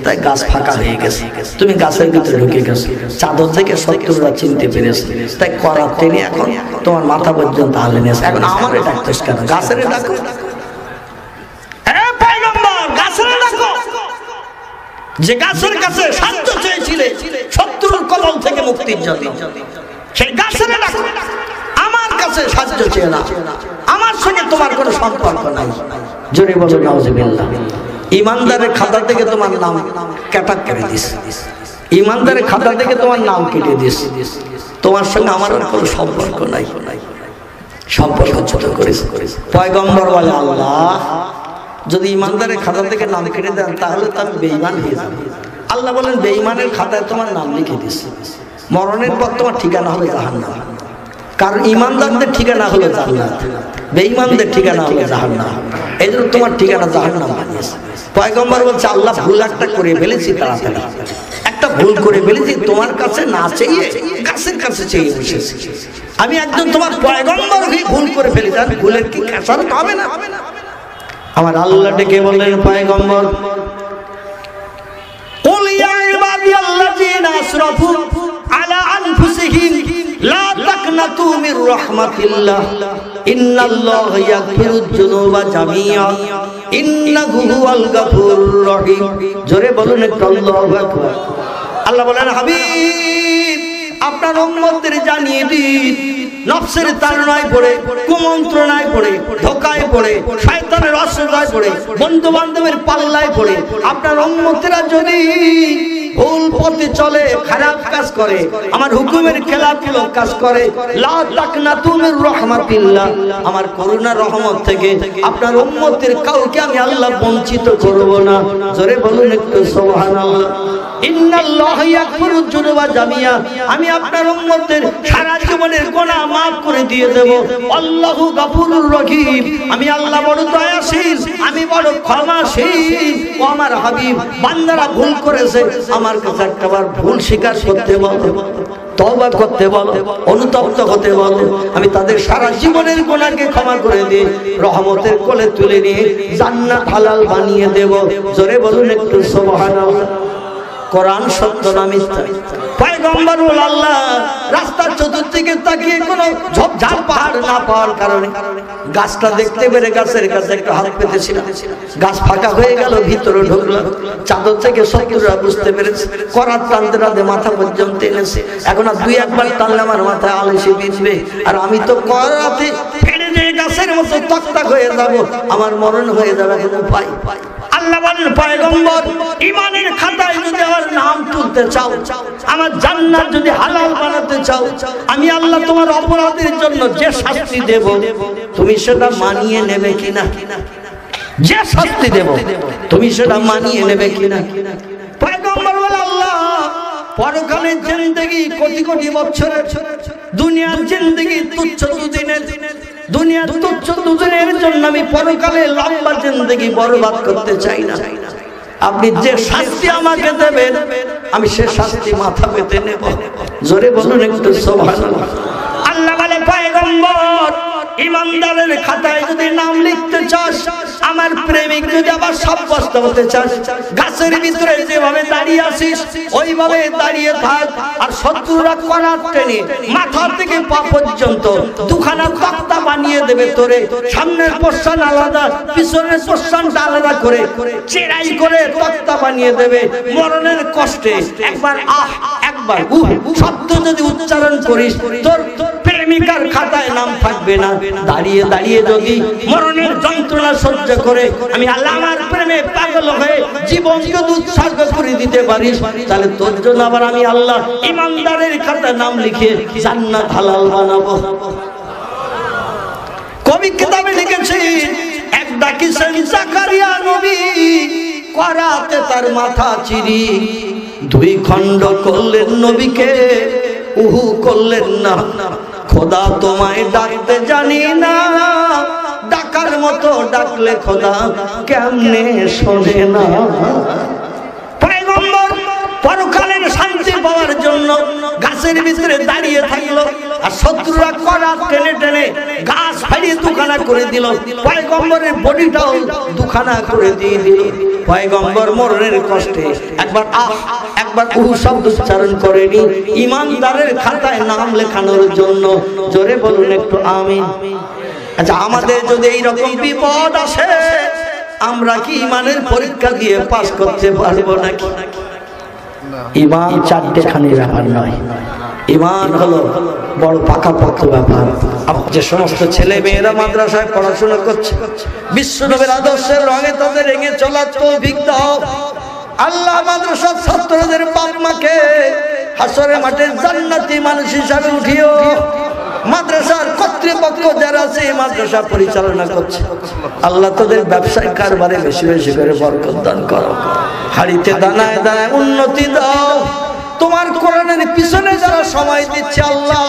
তাই গাছ ফাঁকা হয়ে গেছে, তুমি গাছের ভিতরে ঢুকে গেছো। চাদর থেকে শত্রুরা চিনতে পেরেছে, তাই করাত টেনে এখন তোমার মাথা পর্যন্ত আলে নিয়েছে। এখন আমার ডাকতেছ কেন? গাছের ডাকো, যে গাছের কাছে সাহায্য চেয়েছিলে শত্রুর কবল থেকে মুক্তির জন্য, সেই গাছের ডাকো। আমার কাছে সাহায্য চেয়ে না, আমার সঙ্গে তোমার কোনো সম্পর্ক নাই। জোরে বলো নাউজুবিল্লাহ। ইমানদারের খাতা থেকে তোমার নাম কাটা করে দিস, ইমানদারের খাতা থেকে তোমার নাম কেটে দিস। তোমার সঙ্গে আমার কোনো সম্পর্ক নাই, সম্পর্ক ছোট করিস। পয়গম্বর বলে আল্লাহ যদি ইমানদারের খাতা থেকে নাম কেটে দেন তাহলে তো আমি বেঈমান হয়ে যাব। আল্লাহ বলেন বেঈমানের খাতায় তোমার নাম লিখে দিস, মরণের পর তোমার ঠিকানা হবে জাহান্নাম। কারণ ইমানদারদের ঠিকানা হলো জান্নাত, বেঈমানদের ঠিকানা হলো জাহান্নাম। এই জন্য তোমার ঠিকানা জাহান্নাম বানিয়েছে। পয়গম্বর বলছে আল্লাহ ভুল একটা করে ফেলেছি, তাড়াতাড়ি একটা ভুল করে ফেলেছি, তোমার কাছে না চেয়ে গাছের কাছে চেয়ে বসেছি। আমি একজন তোমার পয়গম্বর হয়ে ভুল করে ফেলেছি, আর ভুলের কি খেসারত হবে না? আমার আল্লাহ ডেকে বললেন পয়গম্বর কুল ইয়া ইবাদিয়াল্লাযিনা আসরাফু আলা আনফুসিহিম লা তাকনাতু মির রাহমাতিল্লাহ ইন্নাল্লাহা ইয়াগফিরুয যুনুবা জামিআ ইন্নাহু হুয়াল গাফুরুর রহিম। জোরে বলুন একটু আল্লাহু আকবার। আল্লাহ বলেন হাবিব আপনার উম্মতদের জানিয়ে দিন, নফসের তাড়নায় পড়ে, কুমন্ত্রণায় পড়ে, ধোকায় পড়ে, শয়তানের আশ্রয় পড়ে, বন্ধু বান্ধবের পাল্লায় পড়ে আপনার উম্মতেরা যদি ভুল পথে চলে, খারাপ কাজ করে, আমার হুকুমের খেলাফমূলক কাজ করে, লা তাকনাতু মির রাহমাতিল্লাহ, আমার করুণা রহমত থেকে আপনার উম্মতের কাউকে আমি আল্লাহ বঞ্চিত করব না। জোরে বলুন একটু সুবহানাল্লাহ। ইন্নাল্লাহা ইয়াগফিরুয যুনুবা জামিআ, আমি আপনার উম্মতের সারা জীবনের গুনাহ মাফ করে দিয়ে দেব। আল্লাহু গাফুরুর রহিম, আমি আল্লাহ বড় দয়াশীল, আমি বড় ক্ষমাশীল। ও আমার হাবিব বান্দারা ভুল করেছে, আমার কাছে একবার ভুল স্বীকার করতে বলো, তওবা করতে বলো, অনুতপ্ত হতে বলো, আমি তাদের সারা জীবনের গুনাহকে ক্ষমা করে দিয়ে রহমতের কোলে তুলে নিয়ে জান্নাত হালাল বানিয়ে দেব। জোরে বলুন একটু সুবহানাল্লাহ। কোরআন সত্য না মিথ্যা? পয়গম্বর বলে আল্লাহ রাস্তার চতুর্দিকে তাকিয়ে কোনো ঝোপঝাড় পাহাড় না পাওয়ার কারণে গাছটা দেখতে পেরে গাছের কাছে একটু হাত পেতেছিলাম, গাছ ফাঁকা হয়ে গেল, ভিতরে ঢুকলো, চাদর থেকে শত্রুরা বুঝতে পেরেছে, করাত টানতে টানতে মাথা পর্যন্ত এনেছে। এখন আর 2-1 বার টানলে আমার মাথায় আলেসে বিঁধবে, আর আমি তো করাতে ফেলে দিয়ে গাছের মতো তক্তা হয়ে যাব, আমার মরণ হয়ে যাবে। উপায় আল্লাহ বলেন পয়গম্বর ঈমানের খাতায় যদি আমার নাম তুলতে চাও, আমার জান্নাত যদি হালাল বানাতে চাও, আমি আল্লাহ তোমার অপরাধের জন্য যে শাস্তি দেব তুমি সেটা মানিয়ে নেবে কিনা? যে শাস্তি দেব তুমি সেটা মানিয়ে নেবে কিনা? পয়গম্বর বলে আল্লাহ পরকালের জিন্দেগি কোটি কোটি বছরের, দুনিয়ার জিন্দেগি তুচ্ছ দুদিনের, দুনিয়ার তুচ্ছ দুদিনের জন্য আমি পরকালে লম্বা জিন্দেগি বরবাদ করতে চাই না। আপনি যে শাস্তি আমাকে দেবেন আমি সে শাস্তি মাথা পেতে নেব। জোরে বলুন একটু সুবহানাল্লাহ। আল্লাহ বলে পয়গম্বর ইমানদারের খাতায় যদি নাম লিখতে চাস, আমার প্রেমিক যদি আবার সাব্যস্ত হতে চাস, গাছের ভিতরে যেভাবে দাঁড়িয়ে আসিস ওইভাবে দাঁড়িয়ে থাক। আর শত্রুরা করার টেনে মাথা থেকে পা পর্যন্ত দুখানা তক্তা বানিয়ে দেবে তোরে, সামনের পোর্শন আলাদা পিছনের পোর্শনটা আলাদা করে চেরাই করে তক্তা বানিয়ে দেবে। মরণের কষ্টে একবার আহ একবার উহ শব্দ যদি উচ্চারণ করিস, তোর প্রেমিকার খাতায় নাম থাকবে না। দাঁড়িয়ে দাঁড়িয়ে যদি মরণের যন্ত্রণা সহ্য করে আমি আল্লাহ আমার প্রেমে পাগল হয়ে জীবনকে উৎসর্গ করে দিতে পারিস, তাহলে তোর জন্য আবার আমি আল্লাহ ইমানদারের খাতায় নাম লিখে জান্নাত হালাল বানাবো। কবি কিতাবে লিখেছেন, এক ডাকিছেন জাকারিয়া নবী, করাতে তার মাথা চিরি, দুই খণ্ড করলেন নবীকে, উহু করলেন না। খোদা তোমায় ডাকতে জানি না, ডাকার মতো ডাকলে খোদা কেমনে শোনে না। পয়গম্বর পরকালের শান্তি পাওয়ার জন্য গাছের ভিতরে দাঁড়িয়ে থাকলো, আর শত্রুরা কড়া টেনে টেনে গাছ ফাড়িয়ে দুখানা করে দিল। পয়গম্বরের বডিটাও দুখানা করে দিয়ে দিল। পয়গম্বর মরণের কষ্টে একবার আহ একবার উহু শব্দ উচ্চারণ করেনি, ইমানদারের খাতায় নাম লেখানোর জন্য। জোরে বলুন একটু আমিন। আচ্ছা, আমাদের যদি এইরকম বিপদ আসে, আমরা কি ইমানের পরীক্ষা দিয়ে পাস করতে পারবো নাকি? ইমান চারটেখানি ব্যাপার নয়, ইমান হলো বড় পাকাপোক্ত ব্যাপার। যে সমস্ত ছেলে মেয়েরা মাদ্রাসায় পড়াশোনা করছে, বিশ্বনবীর আদর্শের রঙে তাদের রেঙে চলার তৌফিক দাও আল্লাহ। মাদ্রাসার ছাত্রদের বাপ মাকে হাসরের মাঠে জান্নাতি মানুষ হিসাবে উঠিও। মাদ্রাসার কর্তৃপক্ষ যারা আছে মাদ্রাসা পরিচালনা করছে, আল্লাহ তাদের ব্যবসায় কারবারে বেশি বেশি করে বরকত দান করো। হাড়িতে দানায় দানায় উন্নতি দাও। তোমার কোরআনের পিছনে যারা সময় দিচ্ছে, আল্লাহ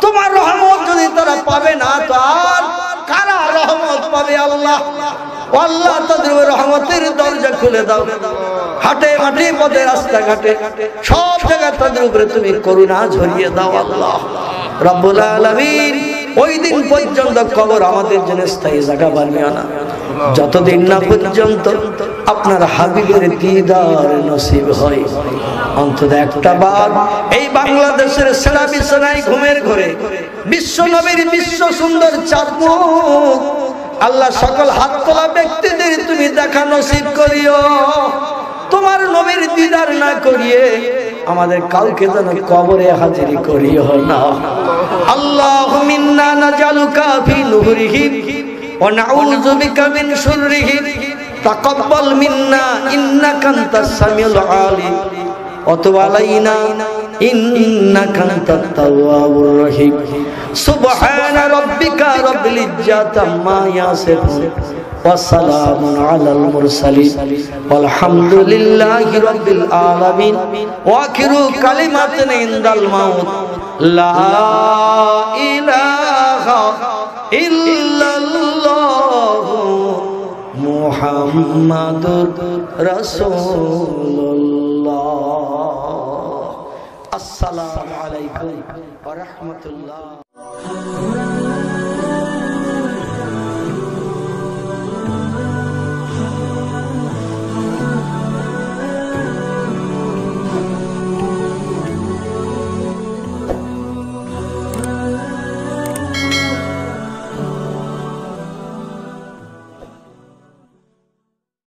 তোমার রহমত যদি তারা পাবে না, তো আর কারা রহমত পাবে? আল্লাহ আল্লাহ তাদের রহমতের দরজা খুলে দাও। হাটে মাঠে পথে রাস্তাঘাটে সব জায়গায় তাদের উপরে তুমি করুণা ঝরিয়ে দাও। আল্লাহ রব্বুল আলামিন ওই দিন পর্যন্ত কবর আমাদের জন্য স্থায়ী জায়গা বানিয়ে আনা, যতদিন না পর্যন্ত আপনার হাবিবের দিদার নসিব হয়। অন্তত একটা বার এই বাংলাদেশের সেরা বিছানায় ঘুমের ঘরে বিশ্ব নবীর বিশ্ব সুন্দর চাঁদ মুখ আল্লাহ সকল হাত তোলা ব্যক্তিদের তুমি দেখা নসিব করিও। তোমার নবীর দিদার না করিয়ে আমাদের কালকে যেন কবরে হাজিরি করিও না। আল্লাহু মিন্না নাজালুকা ফি নূরিহি ওয়া নাউযু বিকা মিন শুররিহি তাকাব্বাল মিন্না ইন্নাকা আনতাস সামিউল আলিম ওয়া তুব আলাইনা ইন্নাকা আনতাত তাওয়াবুর রহিম। সুবহানা রাব্বিকা রাব্বিল ইজ্জাতি আম্মা ইয়াসিফুন ওয়া সালামুন আলাল মুরসালিন ওয়ালহামদুলিল্লাহি রাব্বিল আলামিন। ওয়া আখিরু কালিমাতিন ইনদাল মাউত লা ইলাহা ইল্লাল্লাহু মুহাম্মাদুর রাসূলুল্লাহ। আসসালামু আলাইকুম ওয়া রাহমাতুল্লাহ।